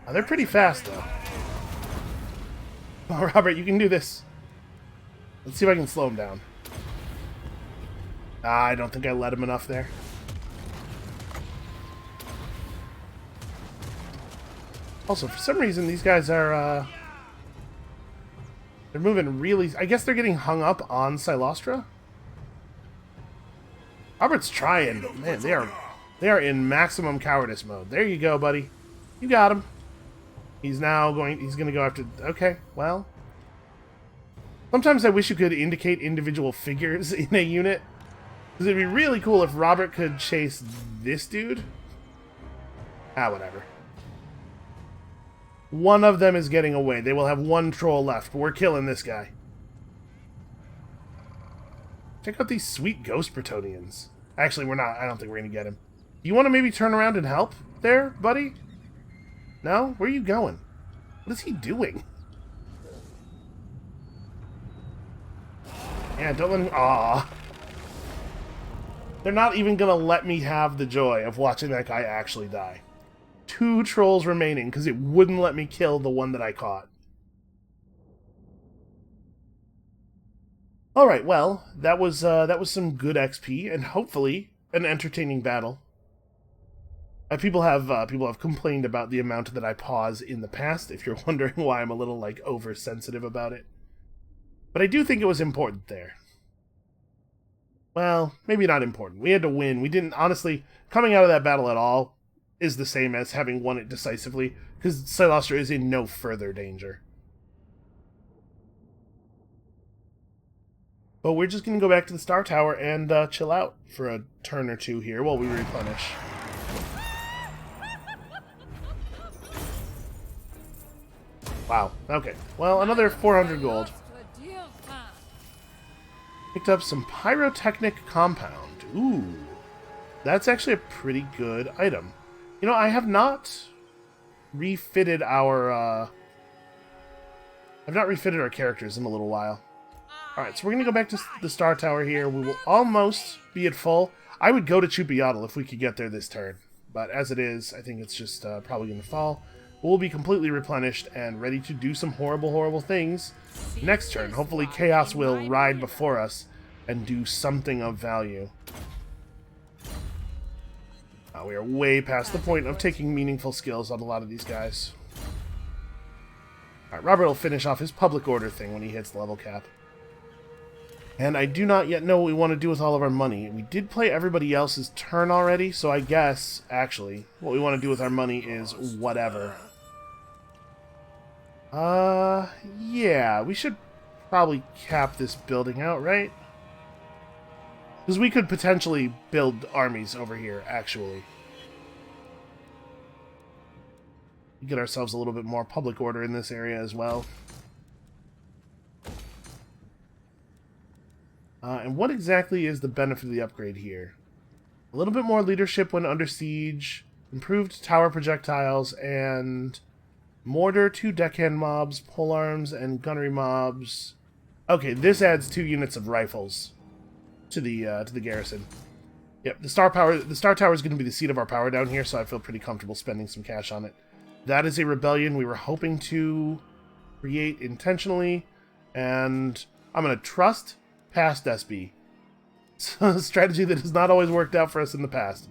Oh, they're pretty fast, though. Oh, Robert, you can do this. Let's see if I can slow him down. I don't think I let him enough there. Also, for some reason, these guys are, they're moving really... I guess they're getting hung up on Silostra? Robert's trying, but man, they are in maximum cowardice mode. There you go, buddy. You got him. He's going to go after... Okay, well... Sometimes I wish you could indicate individual figures in a unit. Because it'd be really cool if Robert could chase this dude. Ah, whatever. One of them is getting away. They will have one troll left, but we're killing this guy. Check out these sweet ghost Bretonians. Actually, we're not. I don't think we're going to get him. Do you want to maybe turn around and help there, buddy? No? Where are you going? What is he doing? Yeah, don't let him... Aww. They're not even going to let me have the joy of watching that guy actually die. 2 trolls remaining, because it wouldn't let me kill the one that I caught. Alright, well, that was some good XP, and hopefully an entertaining battle. People have complained about the amount that I pause in the past, if you're wondering why I'm a little, like, oversensitive about it. But I do think it was important there. Well, maybe not important. We had to win. We didn't, honestly, coming out of that battle at all is the same as having won it decisively, because Silostra is in no further danger. But we're just going to go back to the Star Tower and chill out for a turn or two here while we replenish. Wow, okay. Well, another 400 gold. Picked up some pyrotechnic compound. Ooh. That's actually a pretty good item. You know, I have not refitted our characters in a little while. Alright, so we're going to go back to the Star Tower here. We will almost be at full. I would go to Chupiatl if we could get there this turn. But as it is, I think it's just probably going to fall. we'll be completely replenished and ready to do some horrible, horrible things next turn. Hopefully Chaos will ride before us and do something of value. We are way past the point of taking meaningful skills on a lot of these guys. Alright, Robert will finish off his public order thing when he hits the level cap. And I do not yet know what we want to do with all of our money. We did play everybody else's turn already, so I guess, actually, what we want to do with our money is whatever. Yeah, we should probably cap this building out, right? Because we could potentially build armies over here, actually. Get ourselves a little bit more public order in this area as well. And what exactly is the benefit of the upgrade here? A little bit more leadership when under siege, improved tower projectiles, and mortar, 2 deckhand mobs, polearms, and gunnery mobs. Okay, this adds 2 units of rifles to the garrison. Yep, the star tower is going to be the seat of our power down here, so I feel pretty comfortable spending some cash on it. That is a rebellion we were hoping to create intentionally, and I'm going to trust past SB. It's a strategy that has not always worked out for us in the past.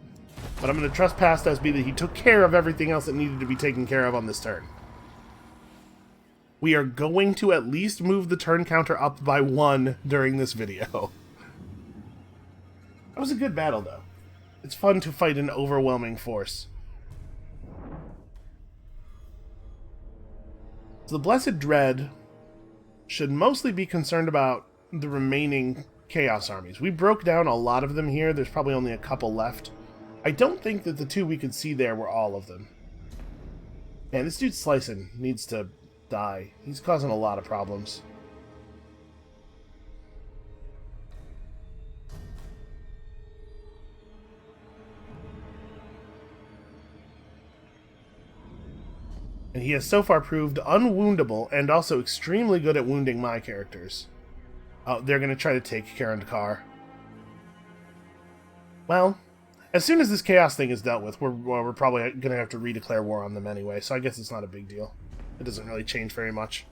But I'm going to trust past SB that he took care of everything else that needed to be taken care of on this turn. We are going to at least move the turn counter up by 1 during this video. That was a good battle, though. It's fun to fight an overwhelming force. So the Blessed Dread should mostly be concerned about the remaining Chaos armies. We broke down a lot of them here. There's probably only a couple left. I don't think that the 2 we could see there were all of them. Man, this dude Slicin needs to die. He's causing a lot of problems. And he has so far proved unwoundable and also extremely good at wounding my characters. Oh, they're going to try to take Karandakar. Well, as soon as this Chaos thing is dealt with, we're probably going to have to redeclare war on them anyway, so I guess it's not a big deal. It doesn't really change very much.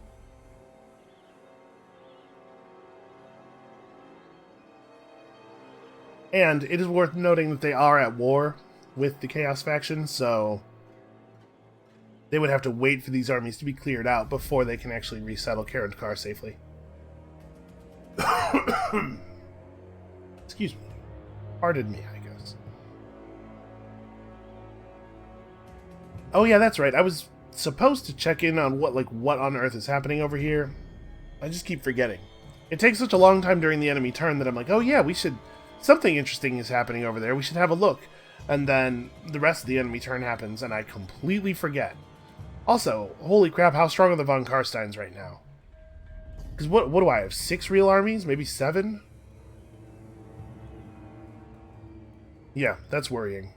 And it is worth noting that they are at war with the Chaos faction, so they would have to wait for these armies to be cleared out before they can actually resettle Karandakar safely. Excuse me. Pardon me, I guess. Oh yeah, that's right. I was supposed to check in on what on earth is happening over here. I just keep forgetting. It takes such a long time during the enemy turn that I'm like, oh yeah, something interesting is happening over there. We should have a look. And then the rest of the enemy turn happens and I completely forget. Also, holy crap, how strong are the von Karsteins right now? Because what do I have? 6 real armies? Maybe 7? Yeah, that's worrying.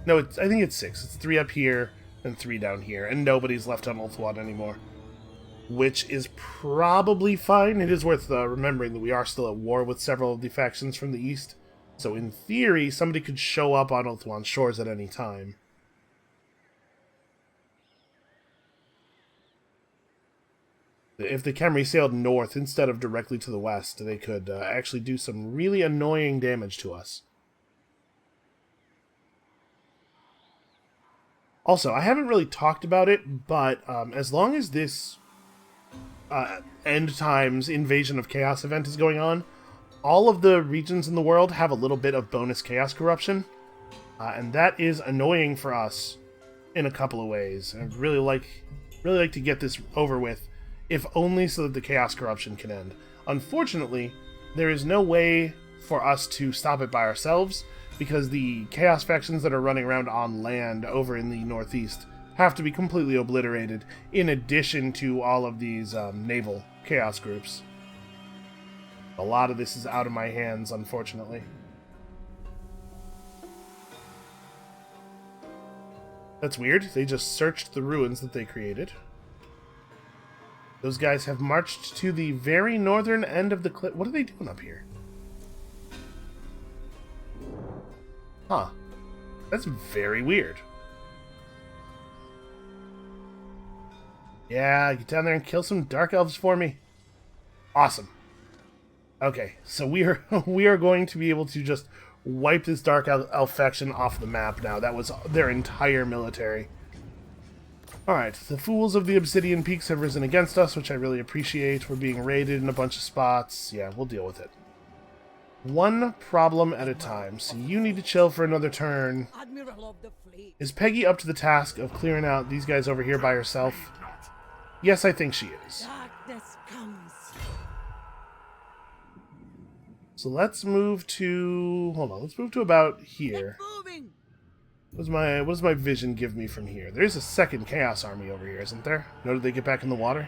No, I think it's 6. It's 3 up here and 3 down here. And nobody's left on Ulthuan anymore. Which is probably fine. It is worth remembering that we are still at war with several of the factions from the east. So in theory, somebody could show up on Ulthuan's shores at any time. If the Khemri sailed north instead of directly to the west, they could actually do some really annoying damage to us. Also, I haven't really talked about it, but as long as this end times invasion of chaos event is going on, all of the regions in the world have a little bit of bonus chaos corruption, and that is annoying for us in a couple of ways. I'd really like to get this over with, if only so that the chaos corruption can end. Unfortunately, there is no way for us to stop it by ourselves, because the chaos factions that are running around on land over in the northeast have to be completely obliterated, in addition to all of these naval chaos groups. A lot of this is out of my hands, unfortunately. That's weird. They just searched the ruins that they created. Those guys have marched to the very northern end of the cliff. What are they doing up here? Huh. That's very weird. Yeah, get down there and kill some dark elves for me. Awesome. Okay, so we are we are going to be able to just wipe this dark elf faction off the map now. That was their entire military. Alright, the fools of the Obsidian Peaks have risen against us, which I really appreciate. We're being raided in a bunch of spots. Yeah, we'll deal with it. One problem at a time, so you need to chill for another turn. Admiral of the fleet. Is Peggy up to the task of clearing out these guys over here by herself? Yes, I think she is. Darkness comes. So let's move to... hold on, let's move to about here. Moving. What does my vision give me from here? There is a second Chaos Army over here, isn't there? No, did they get back in the water?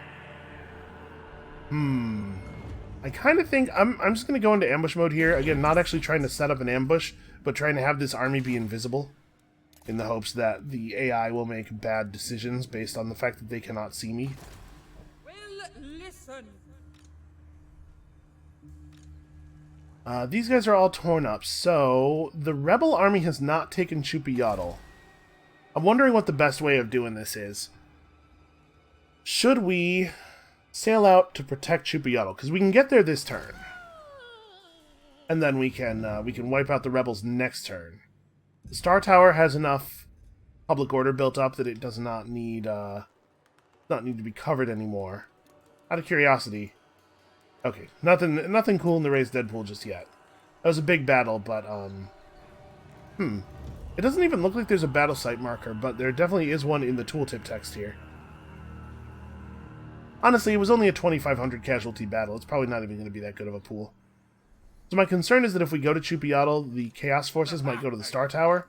I kind of think I'm just going to go into ambush mode here. Again, not actually trying to set up an ambush, but trying to have this army be invisible in the hopes that the AI will make bad decisions based on the fact that they cannot see me. Well, listen. These guys are all torn up, so the rebel army has not taken Chupa. I'm wondering what the best way of doing this is. Should we sail out to protect Chupa? Because we can get there this turn, and then we can wipe out the rebels next turn. The Star Tower has enough public order built up that it does not need to be covered anymore. Out of curiosity. Okay, nothing cool in the raised Deadpool just yet. That was a big battle, but, it doesn't even look like there's a battle site marker, but there definitely is one in the tooltip text here. Honestly, it was only a 2,500 casualty battle. It's probably not even going to be that good of a pool. So my concern is that if we go to Chupa, the Chaos Forces might go to the Star Tower,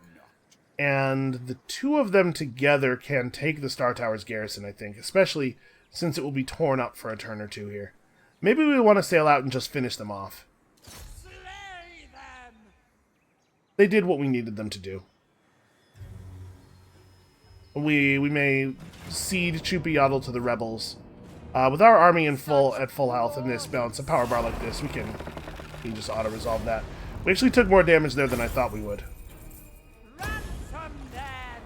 and the two of them together can take the Star Tower's garrison, I think, especially since it will be torn up for a turn or two here. Maybe we want to sail out and just finish them off. Slay them. They did what we needed them to do. We may cede Chupa to the rebels. With our army at full health and this balance of power bar like this, we can just auto-resolve that. We actually took more damage there than I thought we would. Ransom them.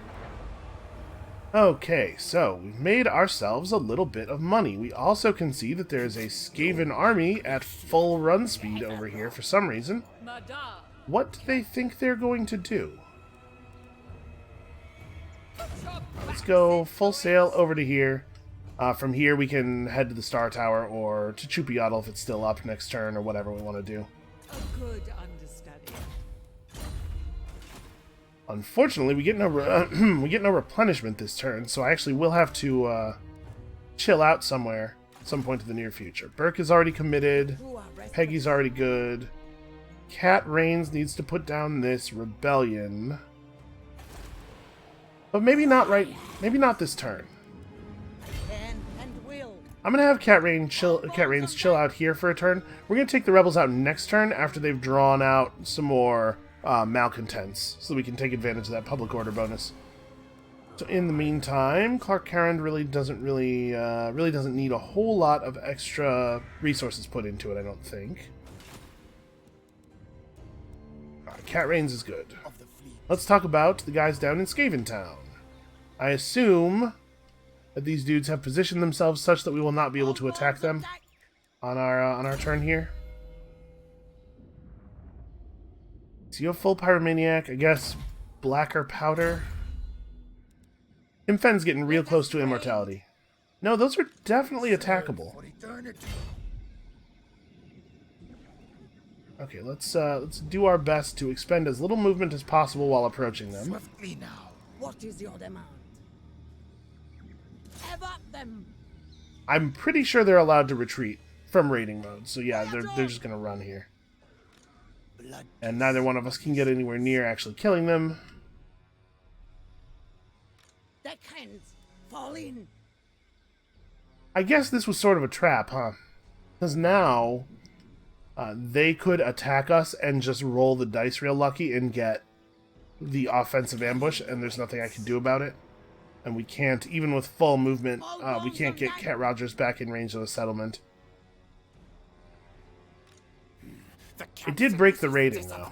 Okay, so we've made ourselves a little bit of money. We also can see that there is a Skaven army at full run speed over here for some reason. Madame. What do they think they're going to do? Let's go full sail over to here. From here we can head to the Star Tower or to Chupa if it's still up next turn or whatever we want to do. A good understudy. Unfortunately, we get no replenishment this turn, so I actually will have to chill out somewhere at some point in the near future. Burke is already committed. Peggy's already good. Cat Rains needs to put down this rebellion. But maybe not this turn. I'm gonna have Cat Rains chill out here for a turn. We're gonna take the rebels out next turn after they've drawn out some more malcontents, so we can take advantage of that public order bonus. So in the meantime, Clark Carrand really doesn't need a whole lot of extra resources put into it, I don't think. Cat Rains is good. Let's talk about the guys down in Skaven Town. I assume that these dudes have positioned themselves such that we will not be able to attack them on our turn here. So you have full Pyromaniac, I guess Blacker Powder. Imfen's getting real close to immortality. No, those are definitely attackable. Okay, let's do our best to expend as little movement as possible while approaching them. Swiftly now. What is your demand? Evac them. I'm pretty sure they're allowed to retreat from raiding mode, so yeah, they're just gonna run here. And neither one of us can get anywhere near actually killing them. Deckhands, fall in. I guess this was sort of a trap, huh? Because now they could attack us and just roll the dice real lucky and get the offensive ambush, and there's nothing I can do about it. And we can't, even with full movement, we can't get Cat Rogers back in range of the settlement. It did break the rating, though.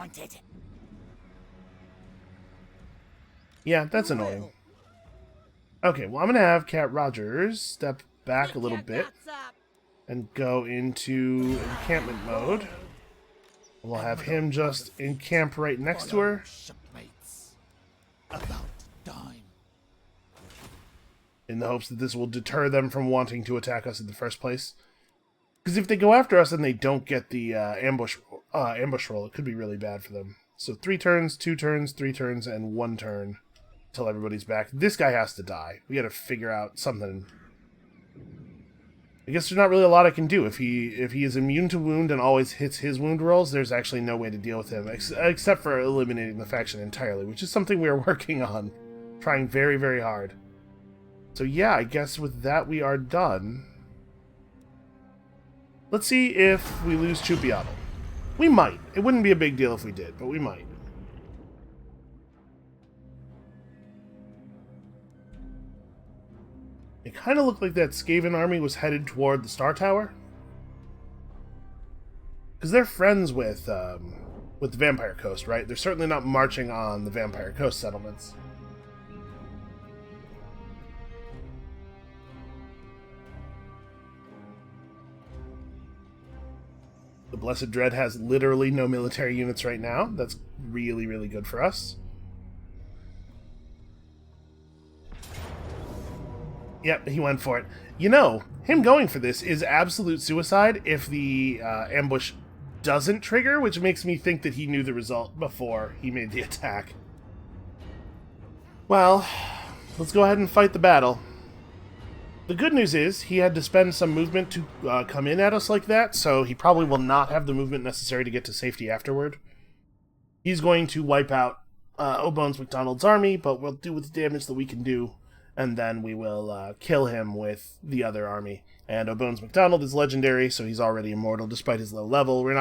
Yeah, that's annoying. Okay, well, I'm going to have Cat Rogers step back a little Get bit guts up. and go into encampment mode. We'll have him just encamp right next to her. Shipmates. About time. In the hopes that this will deter them from wanting to attack us in the first place. Because if they go after us and they don't get the ambush roll, it could be really bad for them. So 3 turns, 2 turns, 3 turns, and 1 turn until everybody's back. This guy has to die. We got to figure out something. I guess there's not really a lot I can do. If he is immune to wound and always hits his wound rolls, there's actually no way to deal with him, except for eliminating the faction entirely, which is something we are working on. Trying very, very hard. So yeah, I guess with that we are done. Let's see if we lose Chupiato. We might. It wouldn't be a big deal if we did, but we might. It kind of looked like that Skaven army was headed toward the Star Tower. Because they're friends with the Vampire Coast, right? They're certainly not marching on the Vampire Coast settlements. The Blessed Dread has literally no military units right now. That's really, really good for us. Yep, he went for it. You know, him going for this is absolute suicide if the ambush doesn't trigger, which makes me think that he knew the result before he made the attack. Well, let's go ahead and fight the battle. The good news is he had to spend some movement to come in at us like that, so he probably will not have the movement necessary to get to safety afterward. He's going to wipe out O'Bones McDonald's army, but we'll do with the damage that we can do, and then we will kill him with the other army. And O'Bones McDonald is legendary, so he's already immortal despite his low level. We're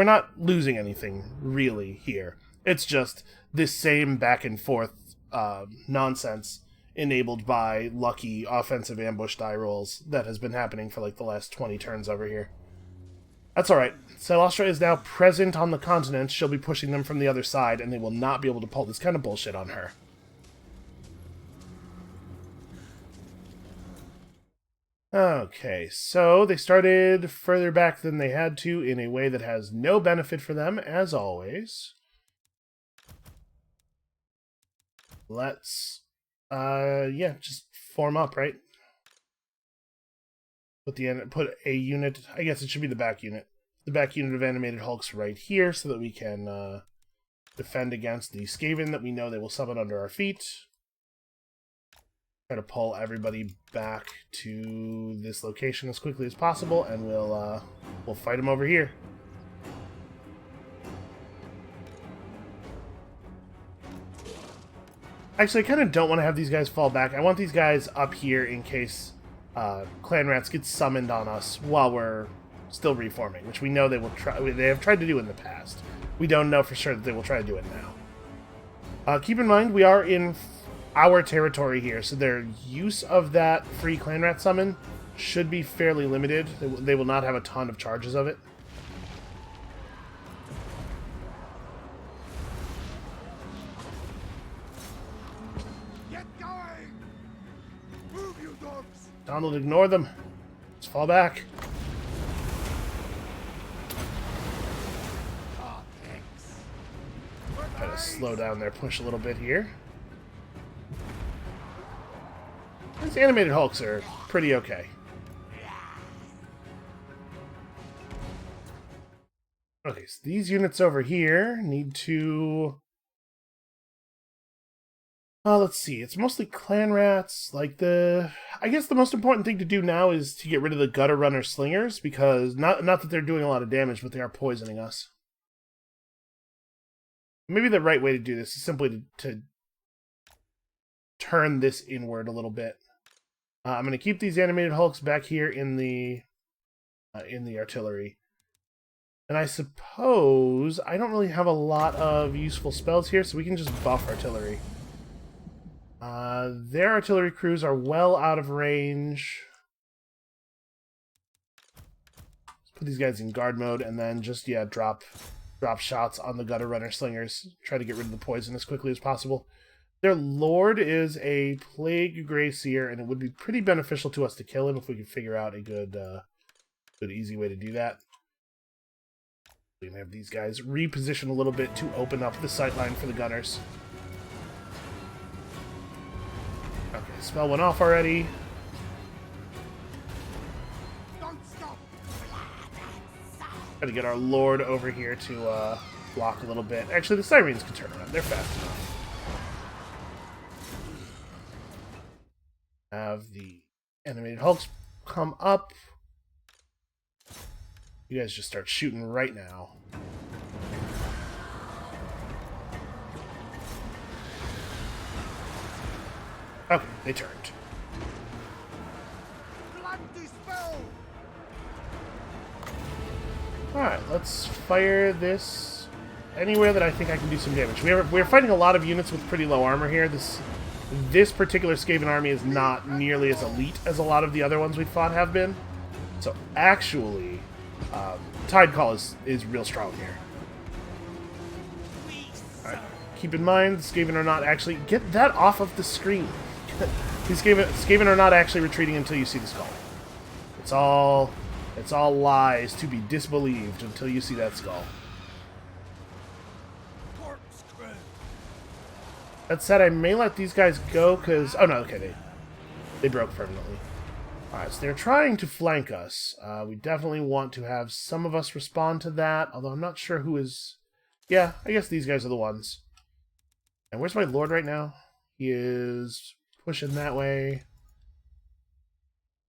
not losing anything, really, here. It's just this same back and forth nonsense enabled by lucky offensive ambush die rolls that has been happening for like the last 20 turns over here. That's alright. Silastra is now present on the continent. She'll be pushing them from the other side, and they will not be able to pull this kind of bullshit on her. Okay, so they started further back than they had to in a way that has no benefit for them, as always. Let's, yeah, just form up, right? Put a unit, I guess it should be the back unit. The back unit of animated Hulks right here so that we can defend against the Skaven that we know they will summon under our feet. Try to pull everybody back to this location as quickly as possible, and we'll fight them over here. Actually, I kind of don't want to have these guys fall back. I want these guys up here in case Clan Rats get summoned on us while we're still reforming, which we know they will try. They have tried to do in the past. We don't know for sure that they will try to do it now. Keep in mind, we are in our territory here, so their use of that free Clan Rat summon should be fairly limited. They will not have a ton of charges of it. Get going! Move, you dogs! Donald, ignore them. Let's fall back. Try to slow down their push a little bit here. These animated Hulks are pretty okay. Okay, so these units over here need to... let's see. It's mostly Clan Rats. I guess the most important thing to do now is to get rid of the Gutter Runner Slingers, because not that they're doing a lot of damage, but they are poisoning us. Maybe the right way to do this is simply to turn this inward a little bit. I'm going to keep these animated Hulks back here in the artillery. And I suppose I don't really have a lot of useful spells here, so we can just buff artillery. Their artillery crews are well out of range. Let's put these guys in guard mode, and then just, yeah, drop shots on the Gutter Runner Slingers. Try to get rid of the poison as quickly as possible. Their lord is a plague gray seer, and it would be pretty beneficial to us to kill him if we could figure out a good easy way to do that. We're gonna have these guys reposition a little bit to open up the sightline for the gunners. Okay, spell went off already. Don't stop. Gotta get our lord over here to block a little bit. Actually, the sirens can turn around. They're fast enough. Have the animated hulks come up. You guys just start shooting right now. Okay, they turned. Blood dispel. Alright, let's fire this anywhere that I think I can do some damage. We're fighting a lot of units with pretty low armor here. This particular Skaven army is not nearly as elite as a lot of the other ones we've fought have been. So actually, Tide Call is real strong here. Alright, keep in mind, the Skaven are not actually... Get that off of the screen! These Skaven are not actually retreating until you see the skull. It's all lies to be disbelieved until you see that skull. That said, I may let these guys go, because... Oh, no, okay, they broke permanently. Alright, so they're trying to flank us. We definitely want to have some of us respond to that, although I'm not sure who is... Yeah, I guess these guys are the ones. And where's my lord right now? He is pushing that way.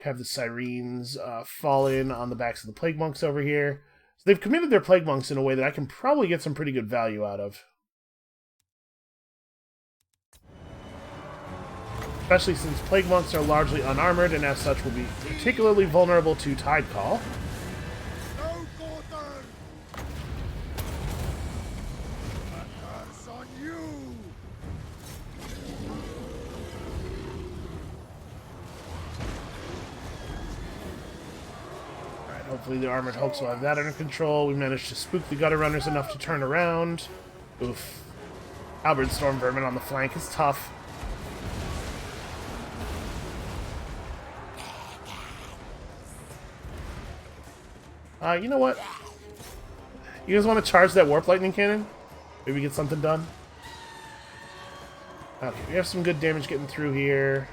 Have the sirens fall in on the backs of the plague monks over here. So they've committed their plague monks in a way that I can probably get some pretty good value out of. Especially since plague monks are largely unarmored and as such will be particularly vulnerable to Tide Call. No quarter. A curse on you. Alright, hopefully the armored hulks will have that under control. We managed to spook the gutter runners enough to turn around. Oof. Halberd Storm Vermin on the flank is tough. You know what? You guys want to charge that Warp Lightning Cannon? Maybe get something done? Okay, we have some good damage getting through here.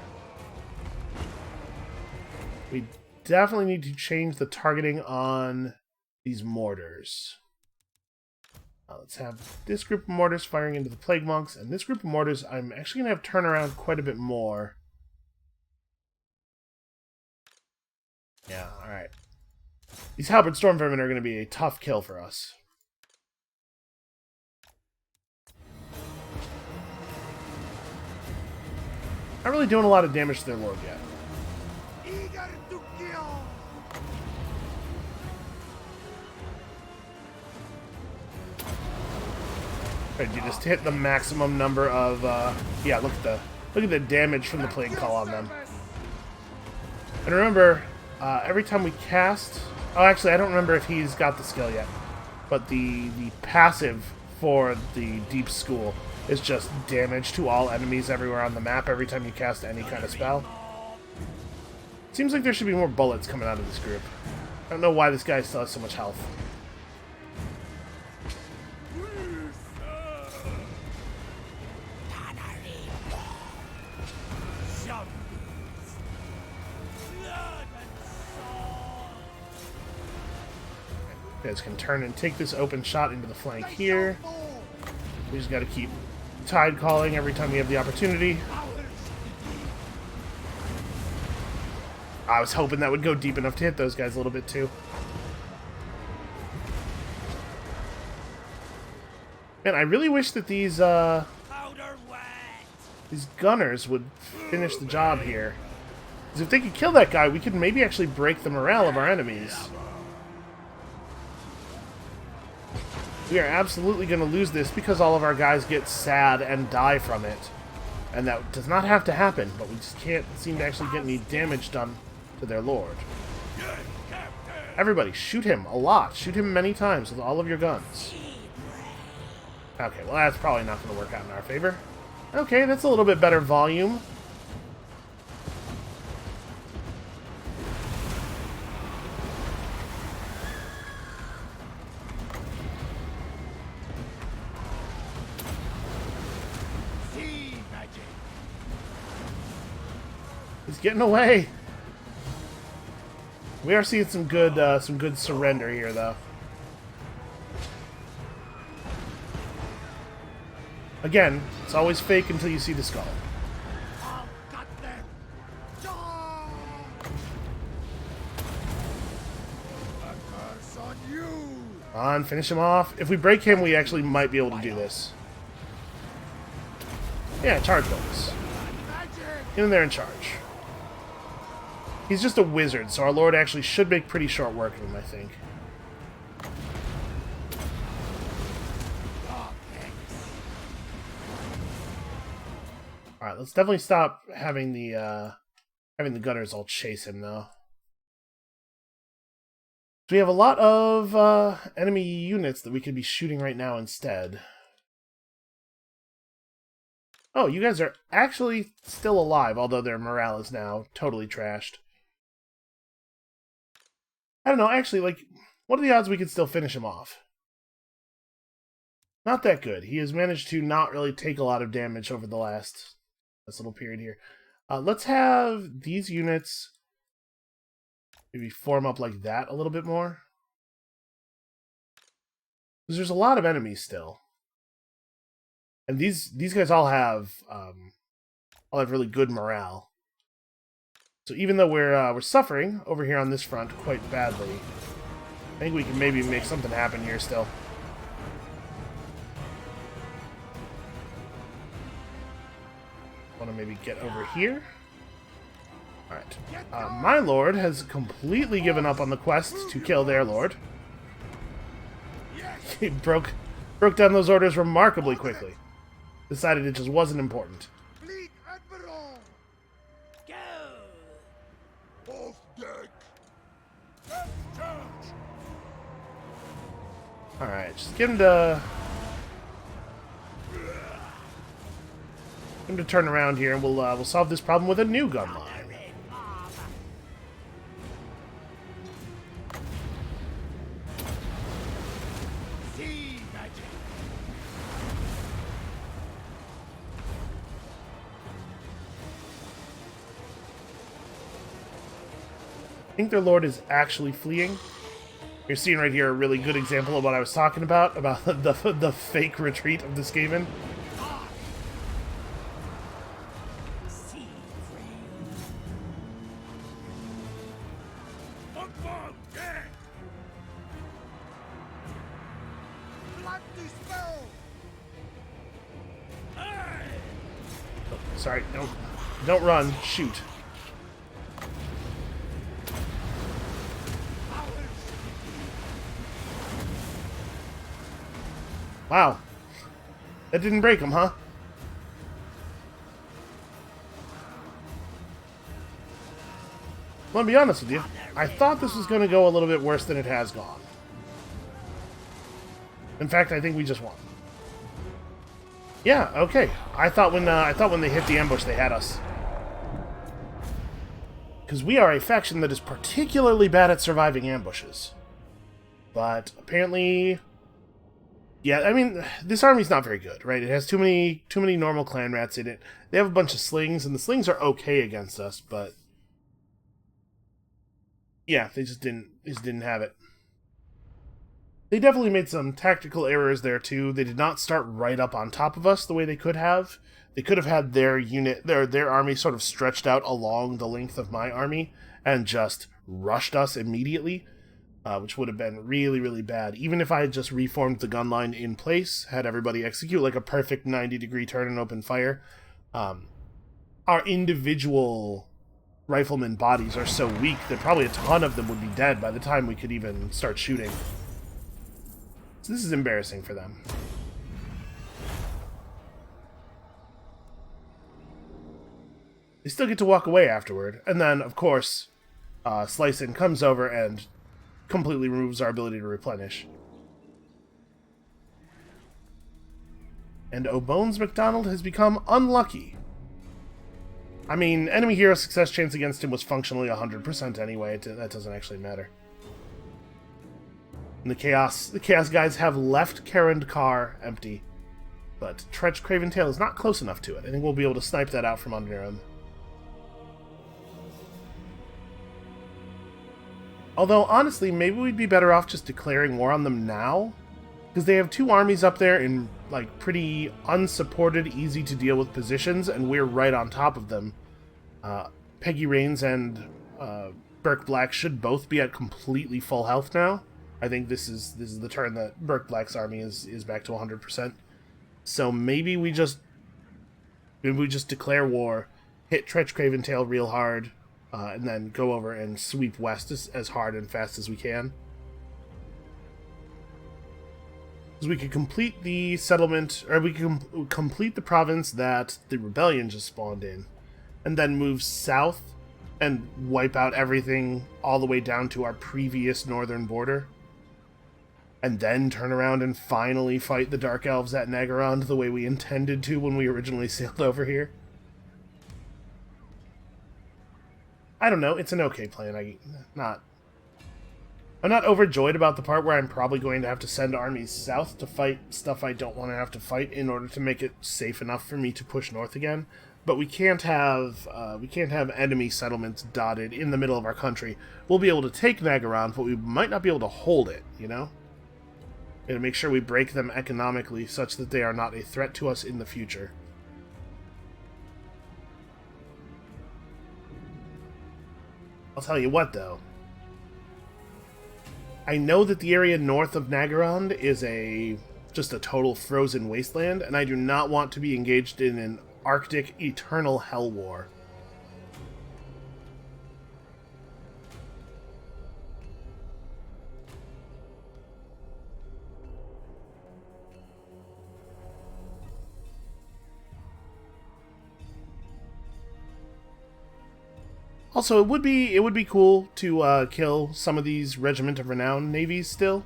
We definitely need to change the targeting on these mortars. Let's have this group of mortars firing into the Plague Monks, and this group of mortars I'm actually going to have turn around quite a bit more. Yeah, alright. These Halberd Storm Vermin are going to be a tough kill for us. Not really doing a lot of damage to their lord yet. Eager to kill. Try to do this to hit the maximum number of yeah, look at the damage from the Plague Call on them. And remember, every time we cast... Oh, actually, I don't remember if he's got the skill yet. But the passive for the Deep School is just damage to all enemies everywhere on the map every time you cast any kind of spell. Seems like there should be more bullets coming out of this group. I don't know why this guy still has so much health. You guys can turn and take this open shot into the flank here. We just got to keep Tide Calling every time we have the opportunity. I was hoping that would go deep enough to hit those guys a little bit too. Man, I really wish that these gunners would finish the job here. Because if they could kill that guy, we could maybe actually break the morale of our enemies. We are absolutely going to lose this because all of our guys get sad and die from it. And that does not have to happen, but we just can't seem to actually get any damage done to their lord. Everybody, shoot him a lot. Shoot him many times with all of your guns. Okay, well that's probably not going to work out in our favor. Okay, that's a little bit better volume. Sea magic. He's getting away. We are seeing some good surrender here, though. Again, it's always fake until you see the skull. I'll cut them. Ah! A curse on you. On, finish him off. If we break him, we actually might be able to do this. Yeah, charge bonus. Magic. Get in there and charge. He's just a wizard, so our lord actually should make pretty short work of him, I think. Alright, let's definitely stop having the gunners all chase him, though. So we have a lot of enemy units that we could be shooting right now instead. Oh, you guys are actually still alive, although their morale is now totally trashed. I don't know, actually, like, what are the odds we could still finish him off? Not that good. He has managed to not really take a lot of damage over the last this little period here. Let's have these units maybe form up like that a little bit more. Because there's a lot of enemies still. And these guys all have really good morale. So even though we're suffering over here on this front quite badly, I think we can maybe make something happen here still. Want to maybe get over here. Alright. My lord has completely given up on the quest to kill their lord. He broke down those orders remarkably quickly. Decided it just wasn't important. Fleet Admiral. Go! Off deck. Left charge. Alright, just get him to turn around here, and we'll solve this problem with a new gun line. Sea magic. I think their lord is actually fleeing. You're seeing right here a really good example of what I was talking about the fake retreat of the Skaven. Sea frame. Football dead. Blood dispel. Sorry, don't run, shoot. Wow. That didn't break him, huh? Well, to be honest with you, I thought this was going to go a little bit worse than it has gone. In fact, I think we just won. Yeah, okay. I thought when they hit the ambush, they had us. Because we are a faction that is particularly bad at surviving ambushes. But apparently, yeah, I mean, this army's not very good, right? It has too many normal clan rats in it. They have a bunch of slings, and the slings are okay against us, but yeah, they just didn't have it. They definitely made some tactical errors there too. They did not start right up on top of us the way they could have. They could have had their army sort of stretched out along the length of my army and just rushed us immediately. Which would have been really, really bad. Even if I had just reformed the gun line in place, had everybody execute like a perfect 90-degree turn and open fire, our individual rifleman bodies are so weak that probably a ton of them would be dead by the time we could even start shooting. So this is embarrassing for them. They still get to walk away afterward, and then, of course, Slicin comes over and completely removes our ability to replenish. And O'Bones McDonald has become unlucky. I mean, enemy hero success chance against him was functionally 100% anyway. That doesn't actually matter. And the Chaos guys have left Karend Carr empty. But Tretch Craventail is not close enough to it. I think we'll be able to snipe that out from under him. Although, honestly, maybe we'd be better off just declaring war on them now. Because they have two armies up there in, like, pretty unsupported, easy-to-deal-with positions, and we're right on top of them. Peggy Rains and Burke Black should both be at completely full health now. I think this is the turn that Burke Black's army is back to 100%. So maybe we just declare war, hit Tretch Craventail real hard, and then go over and sweep west as hard and fast as we can. Because we could complete the settlement, or we can complete the province that the rebellion just spawned in, and then move south and wipe out everything all the way down to our previous northern border. And then turn around and finally fight the Dark Elves at Nagarond the way we intended to when we originally sailed over here. I don't know, it's an okay plan. I'm not overjoyed about the part where I'm probably going to have to send armies south to fight stuff I don't want to have to fight in order to make it safe enough for me to push north again. But we can't have enemy settlements dotted in the middle of our country. We'll be able to take Nagarond, but we might not be able to hold it, you know? And make sure we break them economically such that they are not a threat to us in the future. I'll tell you what, though. I know that the area north of Nagarond is just a total frozen wasteland, and I do not want to be engaged in an Arctic eternal hell war. Also, it would be cool to kill some of these Regiment of Renown navies still,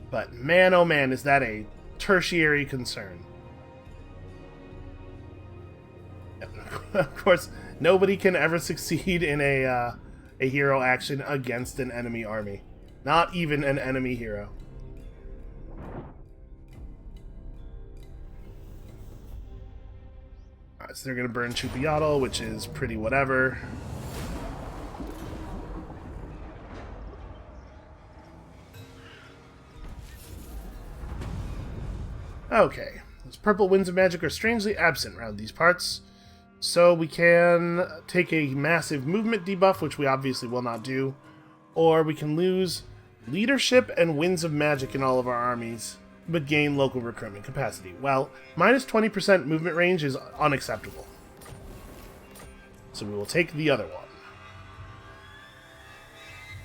but man, oh man, is that a tertiary concern. Of course, nobody can ever succeed in a hero action against an enemy army, not even an enemy hero. Alright, so they're gonna burn Chupiatl, which is pretty whatever. Okay, those purple winds of magic are strangely absent around these parts, so we can take a massive movement debuff, which we obviously will not do, or we can lose leadership and winds of magic in all of our armies, but gain local recruitment capacity. Well, minus 20% movement range is unacceptable, so we will take the other one.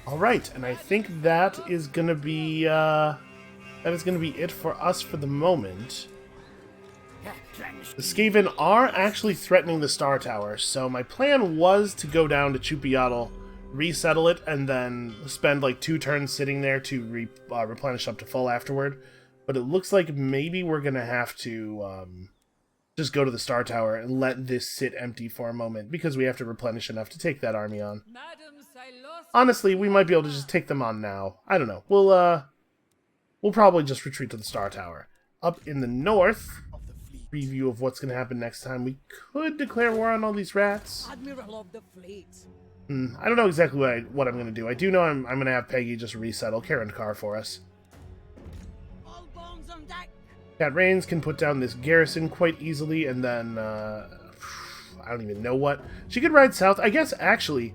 Alright, and I think that is going to be it for us for the moment. The Skaven are actually threatening the Star Tower, so my plan was to go down to Chupiatl, resettle it, and then spend like 2 turns sitting there to replenish up to full afterward. But it looks like maybe we're going to have to just go to the Star Tower and let this sit empty for a moment, because we have to replenish enough to take that army on. Honestly, we might be able to just take them on now. I don't know. We'll probably just retreat to the Star Tower. Up in the north, preview of what's going to happen next time, we could declare war on all these rats. Admiral of the fleet. I don't know exactly what I'm going to do. I do know I'm going to have Peggy just resettle Karend Carr for us. All bones on deck. Cat Rains can put down this garrison quite easily, and then, I don't even know what. She could ride south. I guess, actually,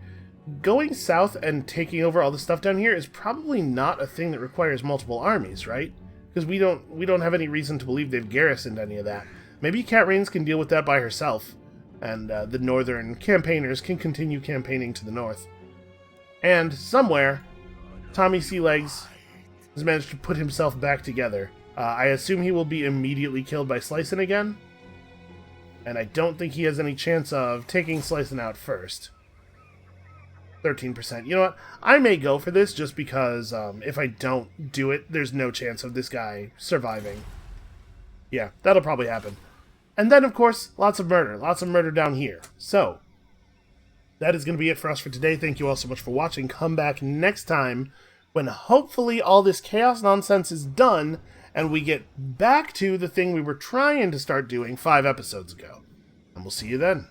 going south and taking over all the stuff down here is probably not a thing that requires multiple armies, right? Because we don't have any reason to believe they've garrisoned any of that. Maybe Cat Rains can deal with that by herself, and the northern campaigners can continue campaigning to the north. And somewhere, Tommy Sealegs has managed to put himself back together. I assume he will be immediately killed by Slicin again, and I don't think he has any chance of taking Slicin out first. 13%. You know what? I may go for this just because if I don't do it, there's no chance of this guy surviving. Yeah, that'll probably happen. And then, of course, lots of murder. Lots of murder down here. So, that is going to be it for us for today. Thank you all so much for watching. Come back next time when hopefully all this chaos nonsense is done and we get back to the thing we were trying to start doing 5 episodes ago. And we'll see you then.